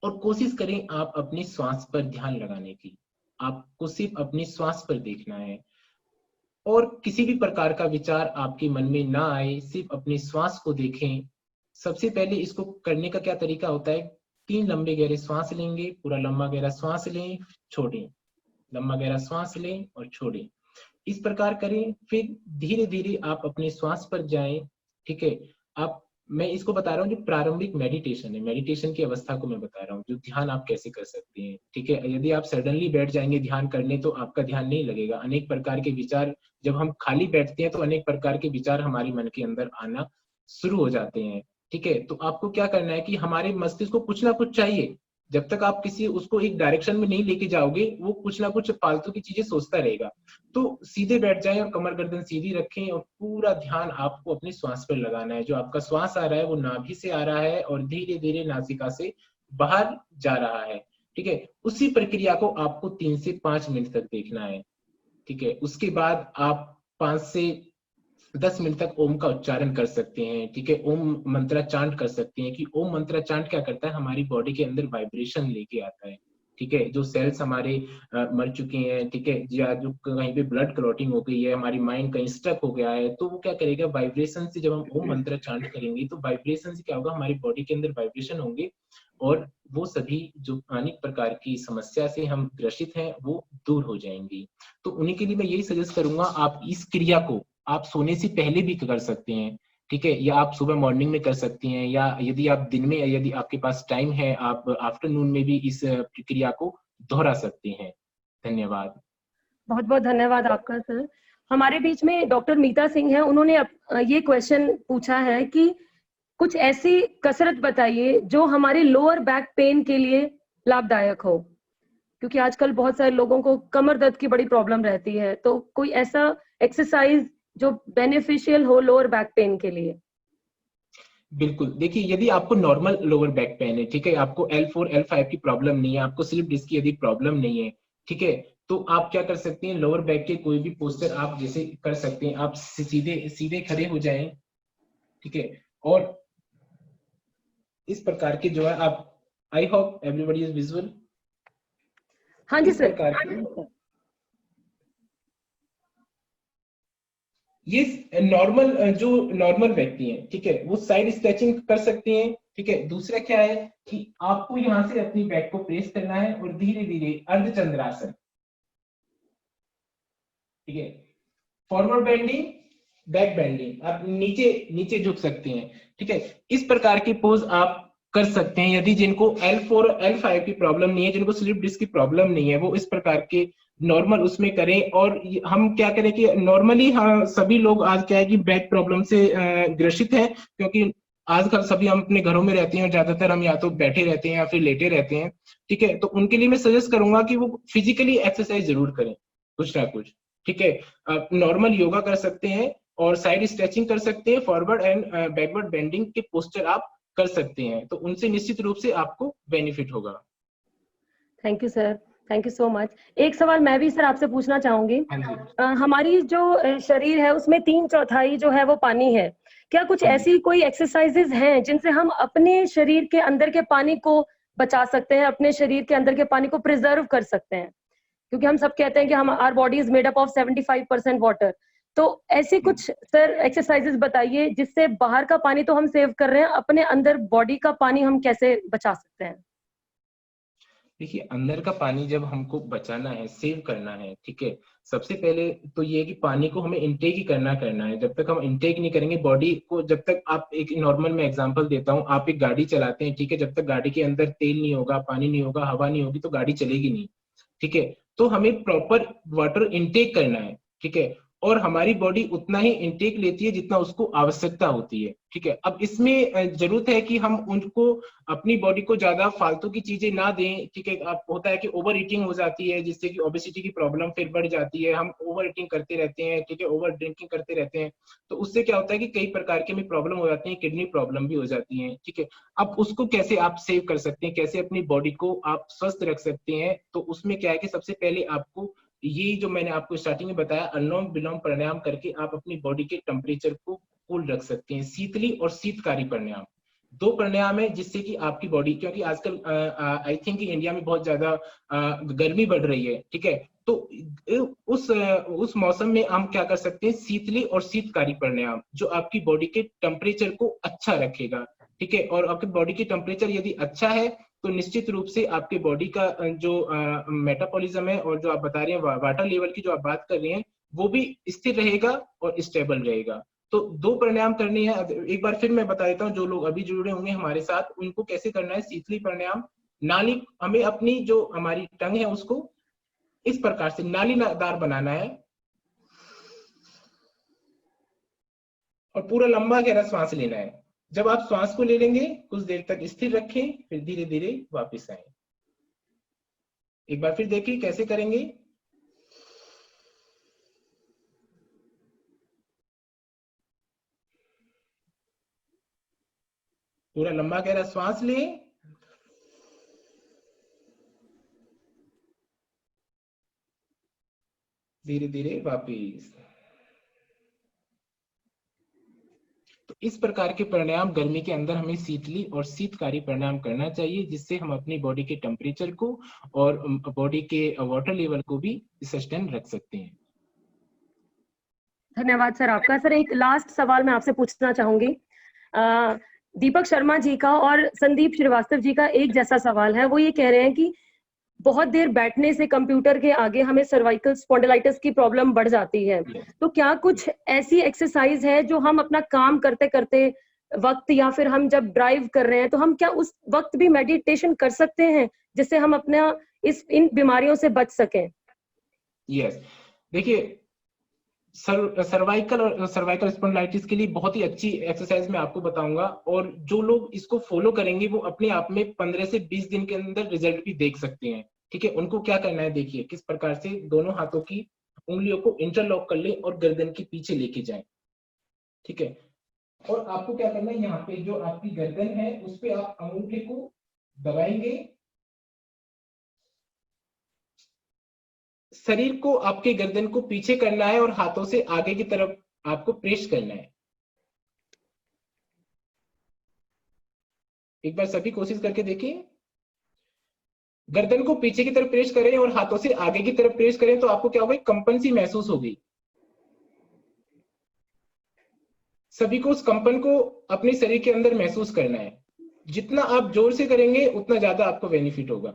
और कोशिश करें आप अपनी श्वास पर ध्यान लगाने की। आपको सिर्फ अपनी श्वास पर देखना है, और किसी भी प्रकार का विचार आपके मन में ना आए, सिर्फ अपनी श्वास को देखें। सबसे पहले इसको करने का क्या तरीका होता है, 3 लंबे गहरे श्वास लेंगे, पूरा लंबा गहरा श्वास लें, छोड़ें, लंबा गहरा श्वास लें और छोड़ें, इस प्रकार करें। फिर धीरे धीरे आप अपने श्वास पर जाएं। ठीक है, आप मैं इसको बता रहा हूँ जो प्रारंभिक मेडिटेशन है, मेडिटेशन की अवस्था को मैं बता रहा हूँ, जो ध्यान आप कैसे कर सकते हैं। ठीक है, यदि आप सडनली बैठ जाएंगे ध्यान करने तो आपका ध्यान नहीं लगेगा। अनेक प्रकार के विचार, जब हम खाली बैठते हैं तो अनेक प्रकार के विचार हमारे मन के अंदर आना शुरू हो जाते हैं। ठीक है, तो आपको क्या करना है कि हमारे मस्तिष्क को कुछ ना कुछ चाहिए। जब तक आप किसी उसको एक डायरेक्शन में नहीं लेके जाओगे, वो कुछ ना कुछ फालतू की चीजें सोचता रहेगा। तो सीधे बैठ जाएं और कमर गर्दन सीधी रखें, और पूरा ध्यान आपको अपनी श्वास पर लगाना है। जो आपका श्वास आ रहा है वो नाभि से आ रहा है और धीरे धीरे नासिका से बाहर जा रहा है। ठीक है, उसी प्रक्रिया को आपको 3 से 5 मिनट तक देखना है। ठीक है, उसके बाद आप 5 से 10 मिनट तक ओम का उच्चारण कर सकते हैं। ठीक है, ओम मंत्रा चांट कर सकते हैं। कि ओम मंत्रा चांट क्या करता है, हमारी बॉडी के अंदर वाइब्रेशन लेके आता है। ठीक है, जो सेल्स हमारे मर चुके हैं, ठीक है, या जो कहीं पे ब्लड क्लॉटिंग हो गई है, हमारी माइंड कहीं स्टक हो गया है, तो वो क्या करेगा, वाइब्रेशन से जब हम ओम मंत्र चांट करेंगे तो वाइब्रेशन से क्या होगा, हमारी बॉडी के अंदर वाइब्रेशन होंगे, और वो सभी जो अनेक प्रकार की समस्या से हम ग्रसित हैं वो दूर हो जाएंगी। तो उन्हीं के लिए मैं यही सजेस्ट करूंगा, आप इस क्रिया को आप सोने से पहले भी कर सकते हैं। ठीक है, या आप सुबह मॉर्निंग में कर सकती हैं, या यदि आप दिन में, यदि आपके पास टाइम है, आप आफ्टरनून में भी इस प्रक्रिया को दोहरा सकते हैं। धन्यवाद। बहुत बहुत धन्यवाद आपका सर। हमारे बीच में डॉक्टर मीता सिंह है, उन्होंने ये क्वेश्चन पूछा है कि कुछ ऐसी कसरत बताइए जो हमारे लोअर बैक पेन के लिए लाभदायक हो, क्योंकि आजकल बहुत सारे लोगों को कमर दर्द की बड़ी प्रॉब्लम रहती है, तो कोई ऐसा एक्सरसाइज जो बेनिफिशियल हो लोअर बैक पेन के लिए। बिल्कुल, देखिए यदि आपको नॉर्मल लोअर बैक पेन है, ठीक है, आपको L4 L5 की प्रॉब्लम नहीं है, आपको स्लिप डिस्क की यदि प्रॉब्लम नहीं है, ठीक है, तो आप क्या कर सकते हैं, लोअर बैक के कोई भी पोस्टर आप जैसे कर सकते हैं। आप सीधे सीधे खड़े हो जाएं, ठीक है, और इस प्रकार के जो है आप, आई होप एवरीबॉडी इज विजुअल। हाँ जी इस सर। प्रकार के ये नॉर्मल, जो नॉर्मल व्यक्ति हैं, ठीक है, वो साइड स्ट्रेचिंग कर सकते हैं। ठीक है, दूसरा क्या है कि आपको यहां से अपनी बैक को प्रेस करना है और धीरे धीरे अर्धचंद्रासन, ठीक है, फॉरवर्ड बेंडिंग, बैक बेंडिंग, आप नीचे नीचे झुक सकते हैं। ठीक है, इस प्रकार की पोज आप कर सकते हैं। यदि जिनको L4 L5 की प्रॉब्लम नहीं है, जिनको स्लिप डिस्क की प्रॉब्लम नहीं है, वो इस प्रकार के नॉर्मल उसमें करें। और हम क्या करें कि नॉर्मली हाँ सभी लोग आज क्या है कि बैक प्रॉब्लम से ग्रसित हैं, क्योंकि आजकल सभी हम अपने घरों में रहते हैं और ज्यादातर हम या तो बैठे रहते हैं या फिर लेटे रहते हैं। ठीक है, तो उनके लिए मैं सजेस्ट करूंगा कि वो फिजिकली एक्सरसाइज जरूर करें, कुछ ना कुछ। ठीक है, नॉर्मल योगा कर सकते हैं और साइड स्ट्रेचिंग कर सकते हैं, फॉरवर्ड एंड बैकवर्ड बेंडिंग के पोस्टर आप कर सकते हैं, तो उनसे निश्चित रूप से आपको बेनिफिट होगा। Thank you sir, thank you so much. एक सवाल मैं भी सर आपसे पूछना चाहूंगी। हाँ जी। हमारी जो शरीर है उसमें 3/4 जो है वो पानी है। क्या कुछ ऐसी कोई एक्सरसाइजेज हैं जिनसे हम अपने शरीर के अंदर के पानी को बचा सकते हैं, अपने शरीर के अंदर के पानी को प्रिजर्व कर सकते हैं? क्योंकि हम सब कहते हैं कि हम our body is made up of 75% water. तो ऐसी कुछ सर एक्सरसाइजेज बताइए जिससे बाहर का पानी तो हम सेव कर रहे हैं, अपने अंदर बॉडी का पानी हम कैसे बचा सकते हैं? देखिए, अंदर का पानी जब हमको बचाना है, सेव करना है, ठीक है, सबसे पहले तो ये है कि पानी को हमें इंटेक ही करना है। जब तक हम इंटेक नहीं करेंगे बॉडी को, जब तक आप, एक नॉर्मल मैं एग्जांपल देता हूँ, आप एक गाड़ी चलाते हैं, ठीक है, जब तक गाड़ी के अंदर तेल नहीं होगा, पानी नहीं होगा, हवा नहीं होगी, तो गाड़ी चलेगी नहीं। ठीक है, तो हमें प्रॉपर वाटर इंटेक करना है। ठीक है, और हमारी बॉडी उतना ही इंटेक लेती है जितना उसको आवश्यकता होती है। ठीक है, अब इसमें जरूरत है कि हम उनको अपनी बॉडी को ज्यादा फालतू की चीजें ना दें। ठीक है, अब होता है कि ओवर ईटिंग हो जाती है जिससे कि ओबेसिटी की प्रॉब्लम फिर बढ़ जाती है, हम ओवर ईटिंग करते रहते हैं, ठीक है, ओवर ड्रिंकिंग करते रहते हैं, तो उससे क्या होता है कि कई प्रकार की हमें प्रॉब्लम हो जाती है, किडनी प्रॉब्लम भी हो जाती है। ठीक है, अब उसको कैसे आप सेव कर सकते हैं, कैसे अपनी बॉडी को आप स्वस्थ रख सकते हैं, तो उसमें क्या है कि सबसे पहले आपको ये जो मैंने आपको स्टार्टिंग में बताया अनुलोम विलोम प्राणायाम करके आप अपनी बॉडी के टेम्परेचर को कूल रख सकते हैं। शीतली और शीतकारी प्राणायाम, दो प्राणायाम है जिससे कि आपकी बॉडी, क्योंकि आजकल आई थिंक इंडिया में बहुत ज्यादा गर्मी बढ़ रही है। ठीक है, तो उस मौसम में हम क्या कर सकते हैं, शीतली और शीतकारी प्राणायाम जो आपकी बॉडी के टेम्परेचर को अच्छा रखेगा। ठीक है, और आपकी बॉडी की टेम्परेचर यदि अच्छा है तो निश्चित रूप से आपके बॉडी का जो मेटाबॉलिज्म है और जो आप बता रहे हैं वाटर लेवल की जो आप बात कर रहे हैं वो भी स्थिर रहेगा और स्टेबल रहेगा। तो दो प्राणायाम करनी है। एक बार फिर मैं बता देता हूँ, जो लोग अभी जुड़े होंगे हमारे साथ उनको कैसे करना है। शीतली प्राणायाम, नाली, हमें अपनी जो हमारी टंग है उसको इस प्रकार से नालीदार बनाना है और पूरा लंबा गहरा श्वास लेना है। जब आप श्वास को ले लेंगे कुछ देर तक स्थिर रखें, फिर धीरे धीरे वापस आए। एक बार फिर देखिए कैसे करेंगे। पूरा लंबा गहरा श्वास लें, धीरे धीरे वापस। तो इस प्रकार के प्राणायाम गर्मी के अंदर हमें शीतली और शीतकारी प्राणायाम करना चाहिए, जिससे हम अपनी बॉडी के टेम्परेचर को और बॉडी के वाटर लेवल को भी सस्टेन रख सकते हैं। धन्यवाद सर आपका। सर एक लास्ट सवाल मैं आपसे पूछना चाहूंगी। दीपक शर्मा जी का और संदीप श्रीवास्तव जी का एक जैसा सवाल है। वो ये कह रहे हैं कि बहुत देर बैठने से कंप्यूटर के आगे हमें सर्वाइकल स्पॉन्डिलाइटिस की प्रॉब्लम बढ़ जाती है। तो क्या कुछ ऐसी एक्सरसाइज है जो हम अपना काम करते करते वक्त या फिर हम जब ड्राइव कर रहे हैं तो हम क्या उस वक्त भी मेडिटेशन कर सकते हैं जिससे हम अपना इन बीमारियों से बच सकें? यस, देखिए सर्वाइकल और सर्वाइकल स्पॉन्डिलाइटिस के लिए बहुत ही अच्छी एक्सरसाइज मैं आपको बताऊंगा, और जो लोग इसको फॉलो करेंगे वो अपने आप में 15 से 20 दिन के अंदर रिजल्ट भी देख सकते हैं। ठीक है, उनको क्या करना है, देखिए किस प्रकार से दोनों हाथों की उंगलियों को इंटरलॉक कर ले और गर्दन के पीछे लेके जाएं। ठीक है, और आपको क्या करना है, यहाँ पे जो आपकी गर्दन है उस पे आप अंगूठे को दबाएंगे, शरीर को आपके गर्दन को पीछे करना है और हाथों से आगे की तरफ आपको प्रेस करना है। एक बार सभी कोशिश करके देखिए, गर्दन को पीछे की तरफ प्रेस करें और हाथों से आगे की तरफ प्रेस करें तो आपको क्या होगा, कंपन सी महसूस होगी। सभी को उस कंपन को अपने शरीर के अंदर महसूस करना है। जितना आप जोर से करेंगे उतना ज्यादा आपको बेनिफिट होगा।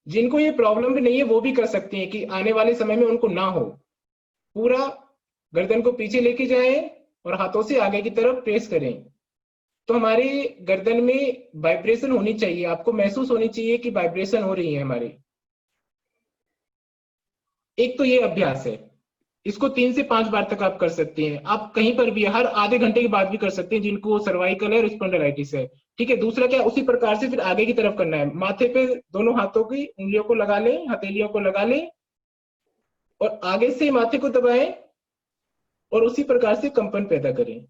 जिनको ये प्रॉब्लम भी नहीं है वो भी कर सकते हैं कि आने वाले समय में उनको ना हो। पूरा गर्दन को पीछे लेके जाएं और हाथों से आगे की तरफ प्रेस करें तो हमारे गर्दन में वाइब्रेशन होनी चाहिए, आपको महसूस होनी चाहिए कि वाइब्रेशन हो रही है हमारी। एक तो ये अभ्यास है, इसको 3 से 5 बार तक आप कर सकते हैं। आप कहीं पर भी हर आधे घंटे के बाद भी कर सकते हैं जिनको सर्वाइकल है और स्पॉन्डिलाइटिस है। ठीक है, दूसरा क्या, उसी प्रकार से फिर आगे की तरफ करना है। माथे पे दोनों हाथों की उंगलियों को लगा लें, हथेलियों को लगा लें और आगे से माथे को दबाएं और उसी प्रकार से कंपन पैदा करें।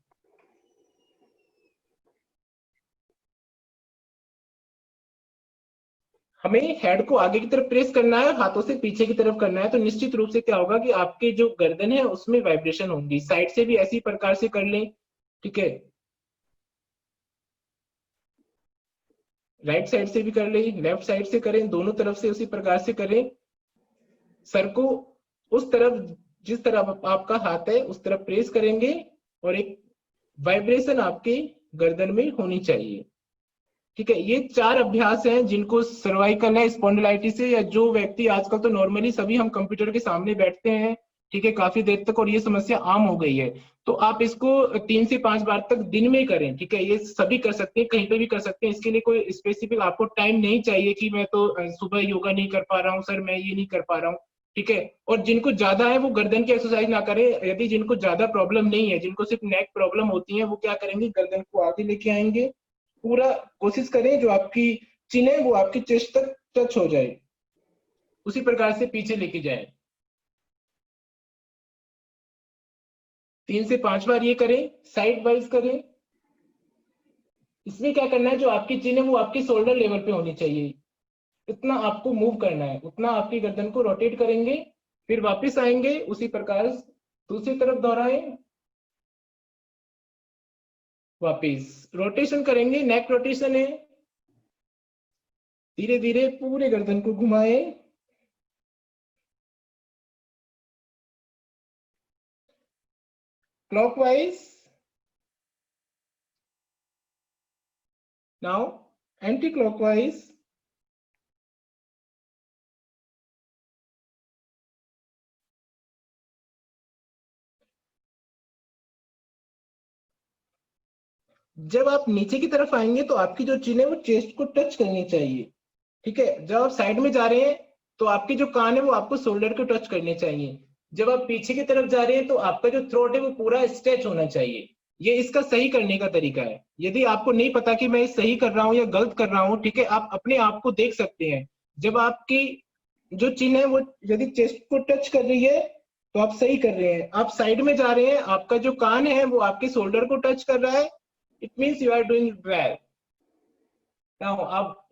हमें हेड को आगे की तरफ प्रेस करना है और हाथों से पीछे की तरफ करना है, तो निश्चित रूप से क्या होगा कि आपके जो गर्दन है उसमें वाइब्रेशन होंगी। साइड से भी ऐसी प्रकार से कर लें। ठीक है, राइट साइड से भी कर लें, लेफ्ट साइड से करें, दोनों तरफ से उसी प्रकार से करें। सर को उस तरफ, जिस तरफ आपका हाथ है उस तरफ प्रेस करेंगे और एक वाइब्रेशन आपके गर्दन में होनी चाहिए। ठीक है, ये 4 अभ्यास हैं जिनको सर्वाइकल है, स्पॉन्डिलाइटिस है, या जो व्यक्ति आजकल तो नॉर्मली सभी हम कंप्यूटर के सामने बैठते हैं ठीक है, काफी देर तक, और ये समस्या आम हो गई है। तो आप इसको 3 से 5 बार तक दिन में करें, ठीक है। ये सभी कर सकते हैं, कहीं पे भी कर सकते हैं। इसके लिए कोई स्पेसिफिक आपको टाइम नहीं चाहिए कि मैं तो सुबह योगा नहीं कर पा रहा हूँ सर, मैं ये नहीं कर पा रहा हूँ, ठीक है। और जिनको ज्यादा है वो गर्दन की एक्सरसाइज ना करें। यदि जिनको ज्यादा प्रॉब्लम नहीं है, जिनको सिर्फ नेक प्रॉब्लम होती है, वो क्या करेंगे, गर्दन को आगे लेके आएंगे, पूरा कोशिश करें जो आपकी चिन है वो आपकी चेस्ट तक टच हो जाए, उसी प्रकार से पीछे लेके जाए। 3 से 5 बार ये करें, साइड वाइज करें। इसमें क्या करना है, जो आपकी चिन है वो आपकी शोल्डर लेवल पे होनी चाहिए, इतना आपको मूव करना है, उतना आपकी गर्दन को रोटेट करेंगे, फिर वापस आएंगे, उसी प्रकार दूसरी तरफ दोहराएं, वापस रोटेशन करेंगे, नेक रोटेशन है। धीरे धीरे पूरे गर्दन को घुमाएं, क्लॉकवाइज, नाउ एंटी क्लॉकवाइज। जब आप नीचे की तरफ आएंगे तो आपकी जो चिन है वो चेस्ट को टच करनी चाहिए, ठीक है। जब आप साइड में जा रहे हैं तो आपके जो कान है वो आपको शोल्डर को टच करने चाहिए। जब आप पीछे की तरफ जा रहे हैं तो आपका जो थ्रोट है वो पूरा स्ट्रेच होना चाहिए। ये इसका सही करने का तरीका है। यदि आपको नहीं पता कि मैं सही कर रहा हूँ या गलत कर रहा हूँ, ठीक है, आप अपने आप को देख सकते हैं। जब आपकी जो चिन है वो यदि चेस्ट को टच कर रही है तो आप सही कर रहे हैं। आप साइड में जा रहे हैं, आपका जो कान है वो आपके शोल्डर को टच कर रहा है, it means you are doing well. Now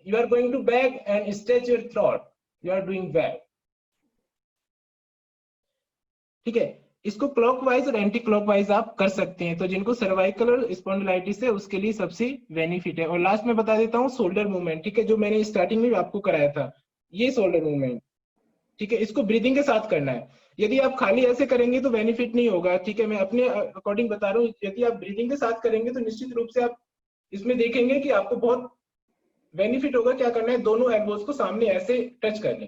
you are going to back and stretch your throat. You are doing well. ठीक है, इसको क्लॉकवाइज और एंटी क्लॉकवाइज आप कर सकते हैं। तो जिनको सर्वाइकल और स्पॉन्डिलाइटिस है उसके लिए सबसे बेनिफिट है। और लास्ट में बता देता हूँ शोल्डर मूवमेंट, ठीक है, जो मैंने स्टार्टिंग में आपको कराया था, ये शोल्डर मूवमेंट, ठीक है, इसको ब्रीदिंग के साथ करना है। यदि आप खाली ऐसे करेंगे तो बेनिफिट नहीं होगा, ठीक है, मैं अपने अकॉर्डिंग बता रहा हूँ। यदि आप ब्रीदिंग के साथ करेंगे तो निश्चित रूप से आप इसमें देखेंगे कि आपको बहुत बेनिफिट होगा। क्या करना है, दोनों एल्बोज को सामने ऐसे टच करने,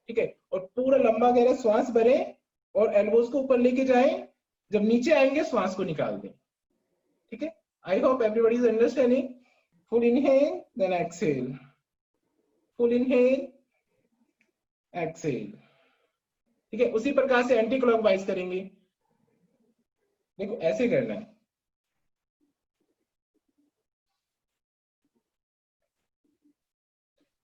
ठीक है, और पूरा लंबा गहरा श्वास भरें और एल्बोज को ऊपर लेके जाएं। जब नीचे आएंगे श्वास को निकाल दें, ठीक है। I hope everybody is understanding. Full inhale then exhale, full inhale exhale, ठीक है। उसी प्रकार से एंटी क्लॉकवाइज करेंगे। देखो ऐसे करना है,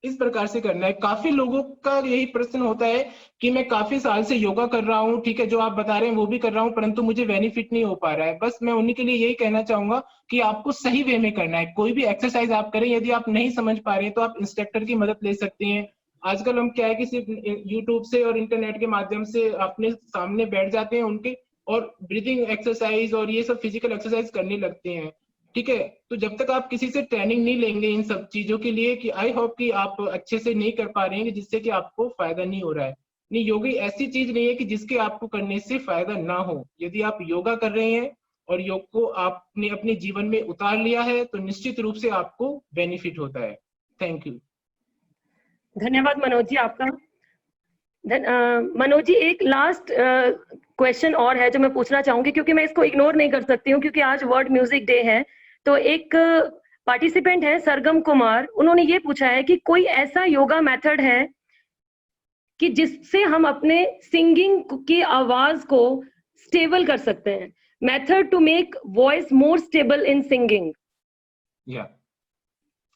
इस प्रकार से करना है। काफी लोगों का यही प्रश्न होता है कि मैं काफी साल से योगा कर रहा हूँ, ठीक है, जो आप बता रहे हैं वो भी कर रहा हूँ, परंतु मुझे बेनिफिट नहीं हो पा रहा है। बस मैं उन्हीं के लिए यही कहना चाहूंगा कि आपको सही वे में करना है। कोई भी एक्सरसाइज आप करें, यदि आप नहीं समझ पा रहे हैं तो आप इंस्ट्रक्टर की मदद ले सकते हैं। आजकल हम क्या है कि सिर्फ यूट्यूब से और इंटरनेट के माध्यम से अपने सामने बैठ जाते हैं उनके, और ब्रीदिंग एक्सरसाइज और ये सब फिजिकल एक्सरसाइज करने लगते हैं, ठीक है। तो जब तक आप किसी से ट्रेनिंग नहीं लेंगे इन सब चीजों के लिए, कि आई होप कि आप अच्छे से नहीं कर पा रहे हैं, जिससे कि आपको फायदा नहीं हो रहा है। नहीं, योगा ऐसी चीज नहीं है कि जिसके आपको करने से फायदा ना हो। यदि आप योगा कर रहे हैं और योग को आपने अपने जीवन में उतार लिया है तो निश्चित रूप से आपको बेनिफिट होता है। Thank you. धन्यवाद मनोज जी आपका। मनोज जी, एक लास्ट क्वेश्चन और है जो मैं पूछना चाहूंगी, क्योंकि मैं इसको इग्नोर नहीं कर सकती हूँ, क्योंकि आज वर्ल्ड म्यूजिक डे है। तो एक पार्टिसिपेंट है सरगम कुमार, उन्होंने ये पूछा है कि कोई ऐसा योगा मेथड है कि जिससे हम अपने सिंगिंग की आवाज को स्टेबल कर सकते हैं, method to make voice more stable in singing. या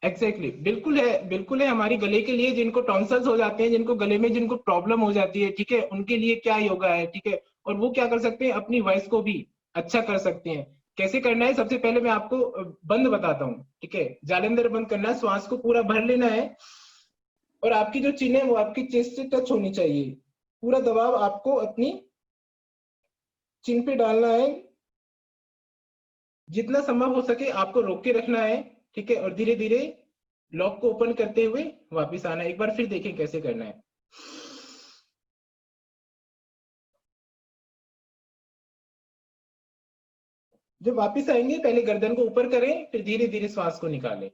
एग्जैक्टली, बिल्कुल है हमारी गले के लिए। जिनको टॉन्सल्स हो जाते हैं, जिनको गले में जिनको प्रॉब्लम हो जाती है, ठीक है, उनके लिए क्या योगा है, ठीक है। और वो क्या कर सकते हैं, अपनी वॉइस को भी अच्छा कर सकते हैं। कैसे करना है, सबसे पहले मैं आपको बंद बताता हूँ, ठीक है। जालंधर बंद करना है, श्वास को पूरा भर लेना है, और आपकी जो चिन है वो आपकी चेस्ट से टच होनी चाहिए। पूरा दबाव आपको अपनी चिन पे डालना है, जितना संभव हो सके आपको रोक के रखना है, ठीक है। और धीरे धीरे लॉक को ओपन करते हुए वापस आना है। एक बार फिर देखें कैसे करना है। जब वापस आएंगे पहले गर्दन को ऊपर करें, फिर धीरे धीरे श्वास को निकालें,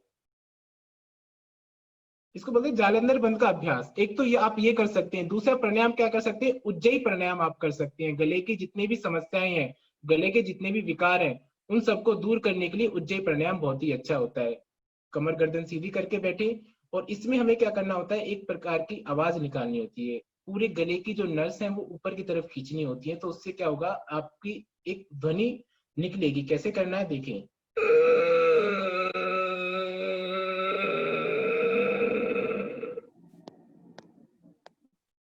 इसको बोलते हैं जालंधर बंद का अभ्यास। एक तो ये आप ये कर सकते हैं। दूसरा प्राणायाम क्या कर सकते हैं, उज्जयी प्राणायाम आप कर सकते हैं। गले की जितनी भी समस्याएं हैं, गले के जितने भी विकार हैं, उन सबको दूर करने के लिए उज्जयी प्राणायाम बहुत ही अच्छा होता है। कमर गर्दन सीधी करके बैठे, और इसमें हमें क्या करना होता है, एक प्रकार की आवाज निकालनी होती है। पूरे गले की जो नर्स है वो ऊपर की तरफ खींचनी होती है, तो उससे क्या होगा, आपकी एक ध्वनि निकलेगी। कैसे करना है देखें।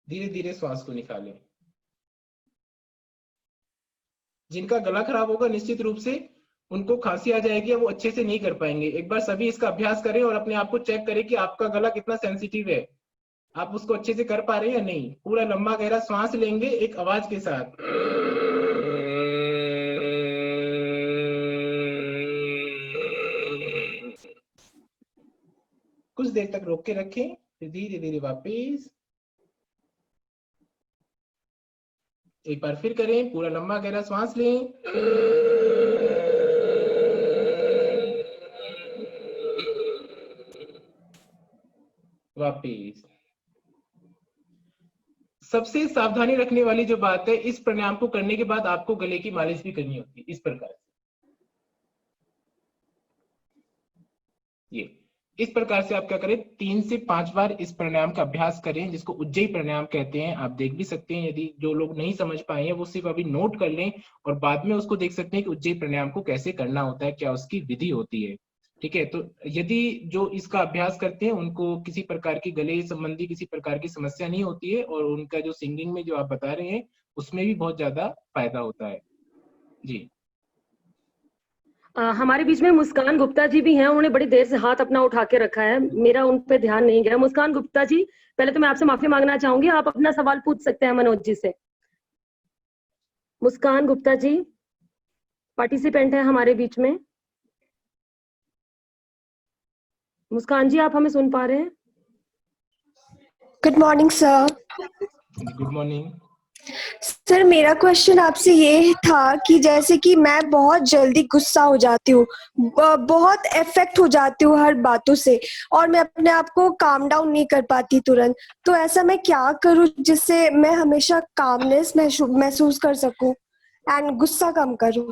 धीरे धीरे श्वास को निकालें। जिनका गला खराब होगा निश्चित रूप से उनको खांसी आ जाएगी, वो अच्छे से नहीं कर पाएंगे। एक बार सभी इसका अभ्यास करें और अपने आप को चेक करें कि आपका गला कितना सेंसिटिव है, आप उसको अच्छे से कर पा रहे हैं या नहीं। पूरा लंबा गहरा श्वास लेंगे एक आवाज के साथ। कुछ देर तक रोक के रखें, फिर धीरे धीरे वापस। एक बार फिर करें, पूरा लंबा गहरा श्वास लें, वापिस। सबसे सावधानी रखने वाली जो बात है, इस प्राणायाम को करने के बाद आपको गले की मालिश भी करनी होती है इस प्रकार से। ये इस प्रकार से आप क्या करें, 3 से 5 बार इस प्राणायाम का अभ्यास करें, जिसको उज्जयी प्राणायाम कहते हैं। आप देख भी सकते हैं, यदि जो लोग नहीं समझ पाए हैं वो सिर्फ अभी नोट कर लें और बाद में उसको देख सकते हैं कि उज्जयी प्राणायाम को कैसे करना होता है, क्या उसकी विधि होती है। ठीक है, तो यदि जो इसका अभ्यास करते हैं उनको किसी प्रकार की गले संबंधी किसी प्रकार की समस्या नहीं होती है, और उनका जो सिंगिंग में जो आप बता रहे हैं उसमें भी बहुत ज्यादा फायदा होता है। जी। हमारे बीच में मुस्कान गुप्ता जी भी हैं। उन्होंने बड़ी देर से हाथ अपना उठा के रखा है, मेरा उन पे ध्यान नहीं गया। मुस्कान गुप्ता जी, पहले तो मैं आपसे माफी मांगना चाहूंगी, आप अपना सवाल पूछ सकते हैं मनोज जी से। मुस्कान गुप्ता जी पार्टिसिपेंट है हमारे बीच में। मुस्कान जी, आप हमें सुन पा रहे हैं? Good morning sir. Good morning. Sir मेरा क्वेश्चन आपसे ये था कि जैसे कि मैं बहुत जल्दी गुस्सा हो जाती हूँ, बहुत इफेक्ट हो जाती हूँ हर बातों से, और मैं अपने आप को काम डाउन नहीं कर पाती तुरंत। तो ऐसा मैं क्या करूँ जिससे मैं हमेशा कामनेस महसूस कर सकूँ एंड गुस्सा कम करूँ?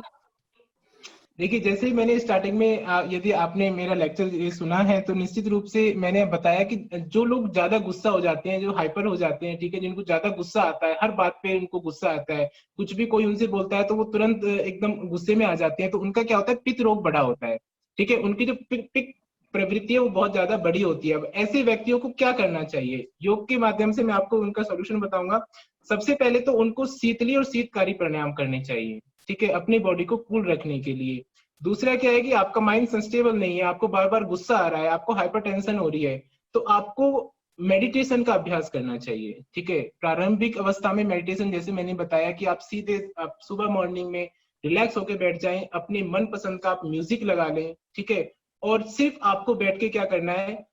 देखिए, जैसे ही मैंने स्टार्टिंग में यदि आपने मेरा लेक्चर सुना है तो निश्चित रूप से मैंने बताया कि जो लोग ज्यादा गुस्सा हो जाते हैं, जो हाइपर हो जाते हैं, ठीक है, जिनको ज्यादा गुस्सा आता है, हर बात पे उनको गुस्सा आता है, कुछ भी कोई उनसे बोलता है तो वो तुरंत एकदम गुस्से में आ जाते हैं, तो उनका क्या होता है, पित्त रोग बढ़ा होता है। ठीक है, उनकी जो पित्त प्रवृत्ति है वो बहुत ज्यादा बड़ी होती है। अब ऐसे व्यक्तियों को क्या करना चाहिए, योग के माध्यम से मैं आपको उनका सोल्यूशन बताऊंगा। सबसे पहले तो उनको शीतली और शीतकारी प्राणायाम करने चाहिए, ठीक है, अपनी बॉडी को कूल रखने के लिए। दूसरा क्या है कि आपका माइंड संस्टेबल नहीं है, आपको बार बार गुस्सा आ रहा है, आपको हाइपरटेंशन हो रही है, तो आपको मेडिटेशन का अभ्यास करना चाहिए। ठीक है, प्रारंभिक अवस्था में मेडिटेशन, जैसे मैंने बताया कि आप सीधे आप सुबह मॉर्निंग में रिलैक्स होकर बैठ जाएं, अपने मन पसंद का आप म्यूजिक लगा लें, ठीक है, और सिर्फ आपको बैठ के क्या करना है,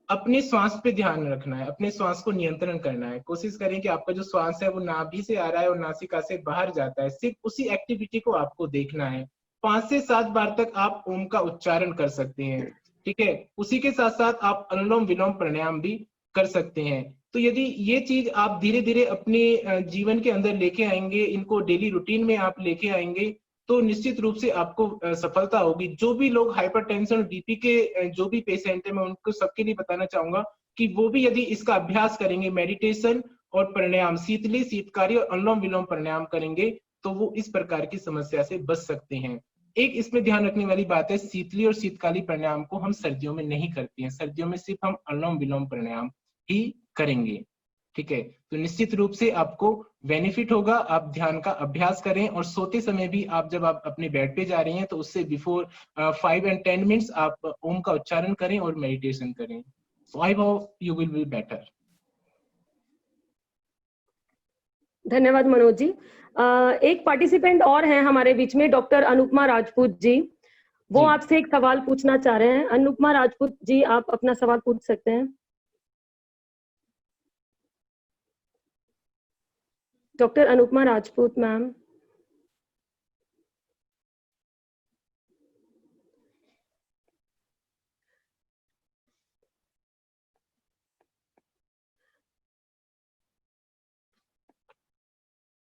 अपने श्वास पे ध्यान रखना है, अपने श्वास को नियंत्रण करना है। कोशिश करें कि आपका जो श्वास है वो नाभि से आ रहा है और नासिका से बाहर जाता है, सिर्फ उसी एक्टिविटी को आपको देखना है। 5 से 7 बार तक आप ओम का उच्चारण कर सकते हैं। ठीक है, उसी के साथ साथ आप अनुलोम विलोम प्राणायाम भी कर सकते हैं। तो यदि ये चीज आप धीरे धीरे अपने जीवन के अंदर लेके आएंगे, इनको डेली रूटीन में आप लेके आएंगे, तो निश्चित रूप से आपको सफलता होगी। जो भी लोग हाइपरटेंशन और बीपी के जो भी पेशेंट है, मैं उनको सबके लिए बताना चाहूंगा कि वो भी यदि इसका अभ्यास करेंगे, मेडिटेशन और प्राणायाम, शीतली शीतकारी और अनुलोम विलोम प्राणायाम करेंगे, तो वो इस प्रकार की समस्या से बच सकते हैं। एक इसमें ध्यान रखने वाली बात है, शीतली और शीतकाली प्राणायाम को हम सर्दियों में नहीं करते हैं, सर्दियों में सिर्फ हम अनुलोम विलोम प्राणायाम ही करेंगे। ठीक है, तो निश्चित रूप से आपको बेनिफिट होगा। आप ध्यान का अभ्यास करें, और सोते समय भी आप जब आप अपने बेड पे जा रही हैं तो उससे बिफोर 5 and 10 मिनट्स आप ओम का उच्चारण करें और मेडिटेशन करें। So I hope you will be better. धन्यवाद मनोज जी। एक पार्टिसिपेंट और हैं हमारे बीच में, डॉक्टर अनुपमा राजपूत जी। वो जी। आपसे एक सवाल पूछना चाह रहे हैं। अनुपमा राजपूत जी, आप अपना सवाल पूछ सकते हैं। Doctor Anupama Rajput ma'am.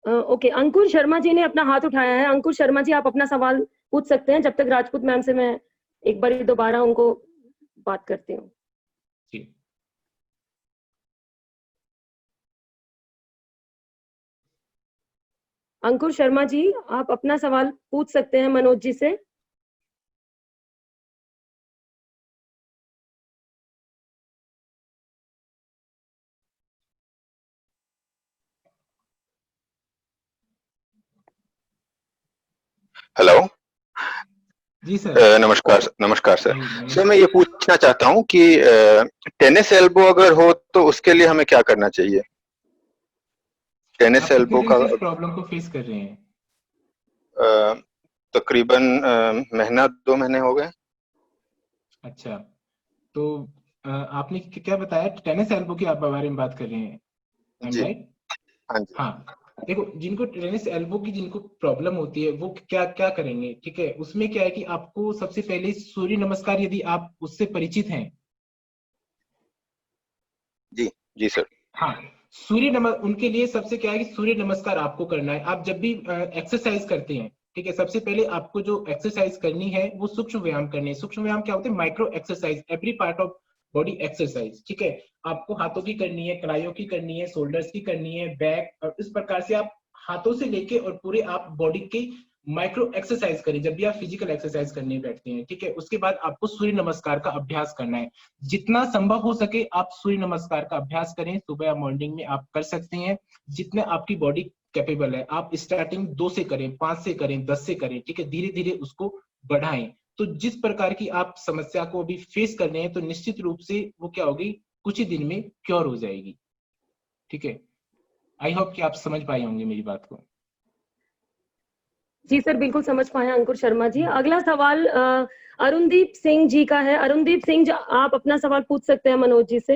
Okay, Ankur Sharma ji ने अपना हाथ उठाया है। अंकुर शर्मा जी, आप अपना सवाल पूछ सकते हैं जब तक राजपूत मैम से मैं एक बार दोबारा उनको बात करती हूँ। जी। अंकुर शर्मा जी, आप अपना सवाल पूछ सकते हैं मनोज जी से। हेलो। जी सर। नमस्कार सर। नमस्कार। सर मैं ये पूछना चाहता हूँ कि टेनिस एल्बो अगर हो तो उसके लिए हमें क्या करना चाहिए? टेनिस आप कितने एल्बो दिन का से इस प्रॉब्लम को फेस कर रहे हैं? तकरीबन महीना 2 महीने हो गए। अच्छा, तो आपने क्या बताया? टेनिस एल्बो की आप बारे में बात कर रहे हैं, आई एम जी। राइट? हाँ जी। हाँ, देखो, जिनको टेनिस एल्बो की जिनको प्रॉब्लम होती है वो क्या क्या करेंगे, ठीक है? उसमें क्या है कि आपको सबसे पहले सूर्य नमस्कार, यदि आप उससे परिचित हैं। जी जी सर। हाँ, सूर्य नमस्कार उनके लिए सबसे क्या है कि सूर्य नमस्कार आपको करना है। आप जब भी एक्सरसाइज करते हैं, ठीक है, सबसे पहले आपको जो एक्सरसाइज करनी है वो सूक्ष्म व्यायाम करनी है। सूक्ष्म व्यायाम क्या होते हैं? Micro exercise, every part of body exercise, ठीक है। आपको हाथों की करनी है, कलाइयों की करनी है, शोल्डर्स की करनी है, बैक, और इस प्रकार से आप हाथों से लेके और पूरे आप बॉडी की माइक्रो एक्सरसाइज करें जब भी आप फिजिकल एक्सरसाइज करने बैठते हैं, ठीक है। उसके बाद आपको सूर्य नमस्कार का अभ्यास करना है। जितना संभव हो सके आप सूर्य नमस्कार का अभ्यास करें। सुबह या मॉर्निंग में आप कर सकते हैं, जितने आपकी बॉडी कैपेबल है। आप स्टार्टिंग 2 से करें, 5 से करें, 10 से करें, ठीक है। धीरे धीरे उसको बढ़ाएं। तो जिस प्रकार की आप समस्या को अभी फेस कर रहे हैं, तो निश्चित रूप से वो क्या होगी, कुछ ही दिन में क्योर हो जाएगी, ठीक है। आई होप कि आप समझ पाए होंगे मेरी बात को। जी सर, बिल्कुल समझ पाए अंकुर शर्मा जी। अगला सवाल अरुणदीप सिंह जी का है। अरुणदीप सिंह जी, आप अपना सवाल पूछ सकते हैं मनोज जी से।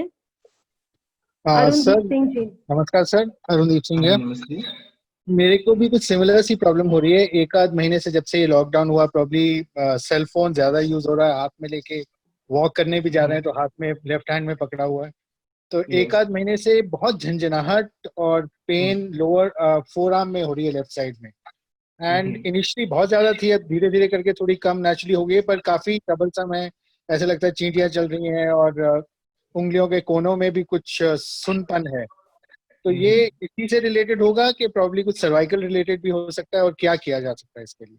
अरुणदीप सर सिंह जी। नमस्कार सर, अरुणदीप सिंह हाँ है। जी, नमस्ते। मेरे को भी कुछ सिमिलर सी प्रॉब्लम हो रही है। एक आध महीने से जब से ये लॉकडाउन हुआ, प्रॉब्ली सेल फोन ज्यादा यूज हो रहा है, हाथ में लेके वॉक करने भी जा रहे हैं तो हाथ में लेफ्ट हैंड में पकड़ा हुआ है। तो एक यस। आध महीने से बहुत झंझनाहट और पेन लोअर फोर आर्म में हो रही है, लेफ्ट साइड में। एंड इनिशियली बहुत ज्यादा थी, अब धीरे धीरे करके थोड़ी कम नेचुरली हो गई है, पर काफी ट्रबलसम है। ऐसा लगता है चींटियां चल रही हैं और उंगलियों के कोनों में भी कुछ सुनपन है। तो ये इसी से रिलेटेड होगा कि प्रॉब्ली कुछ सर्वाइकल रिलेटेड भी हो सकता है, और क्या किया जा सकता है इसके लिए?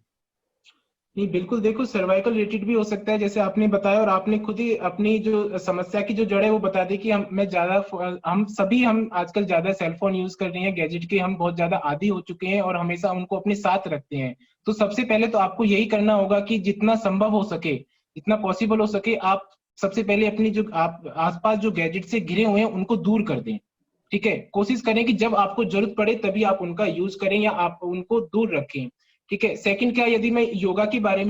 नहीं, बिल्कुल, देखो, सर्वाइकल रिलेटेड भी हो सकता है जैसे आपने बताया, और आपने खुद ही अपनी जो समस्या की जो जड़ है वो बता दी कि हम आजकल ज्यादा सेलफोन यूज कर रहे हैं, गैजेट के हम बहुत ज्यादा आदी हो चुके हैं और हमेशा उनको अपने साथ रखते हैं। तो सबसे पहले तो आपको यही करना होगा कि जितना संभव हो सके, जितना पॉसिबल हो सके, आप सबसे पहले अपनी जो आप आसपास जो गैजेट से घिरे हुए हैं उनको दूर कर दें, ठीक है। कोशिश करें कि जब आपको जरूरत पड़े तभी आप उनका यूज करें या आप उनको दूर रखें, ठीक है। सेकंड क्या, यदि मैं योगा के बारे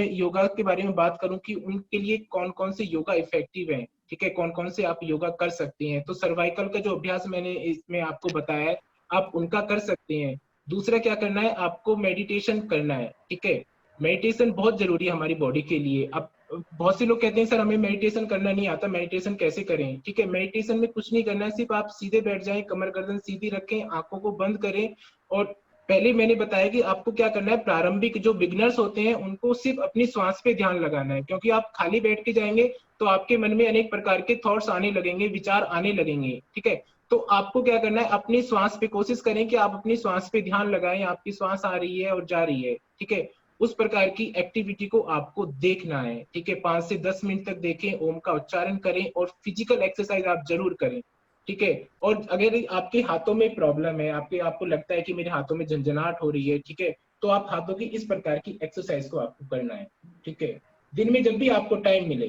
में बात करूं कि उनके लिए कौन कौन से योगा इफेक्टिव है, ठीक है, कौन कौन से आप योगा कर सकते हैं, तो सर्वाइकल का जो अभ्यास मैंने इसमें आपको बताया है, आप उनका कर सकते हैं। दूसरा क्या करना है, आपको मेडिटेशन करना है, ठीक है। मेडिटेशन बहुत जरूरी है हमारी बॉडी के लिए। अब बहुत से लोग कहते हैं सर हमें मेडिटेशन करना नहीं आता, मेडिटेशन कैसे करें, ठीक है। मेडिटेशन में कुछ नहीं करना है, सिर्फ आप सीधे बैठ जाएं, कमर गर्दन सीधी रखें, आंखों को बंद करें। और पहले मैंने बताया कि आपको क्या करना है, प्रारंभिक जो बिगनर्स होते हैं उनको सिर्फ अपनी श्वास पे ध्यान लगाना है, क्योंकि आप खाली बैठ के जाएंगे तो आपके मन में अनेक प्रकार के थॉट्स आने लगेंगे, विचार आने लगेंगे, ठीक है। तो आपको क्या करना है, अपनी श्वास पे कोशिश करें कि आप अपनी श्वास पे ध्यान लगाएं, आपकी श्वास आ रही है और जा रही है, ठीक है। उस प्रकार की एक्टिविटी को आपको देखना है, ठीक है। 5 से 10 मिनट तक देखें, ओम का उच्चारण करें और फिजिकल एक्सरसाइज आप जरूर करें, ठीक है। और अगर आपके हाथों में प्रॉब्लम है, आपको लगता है कि मेरे हाथों में झंझनाहट हो रही है, ठीक है, तो आप हाथों की इस प्रकार की एक्सरसाइज को आपको करना है, ठीक है, दिन में जब भी आपको टाइम मिले,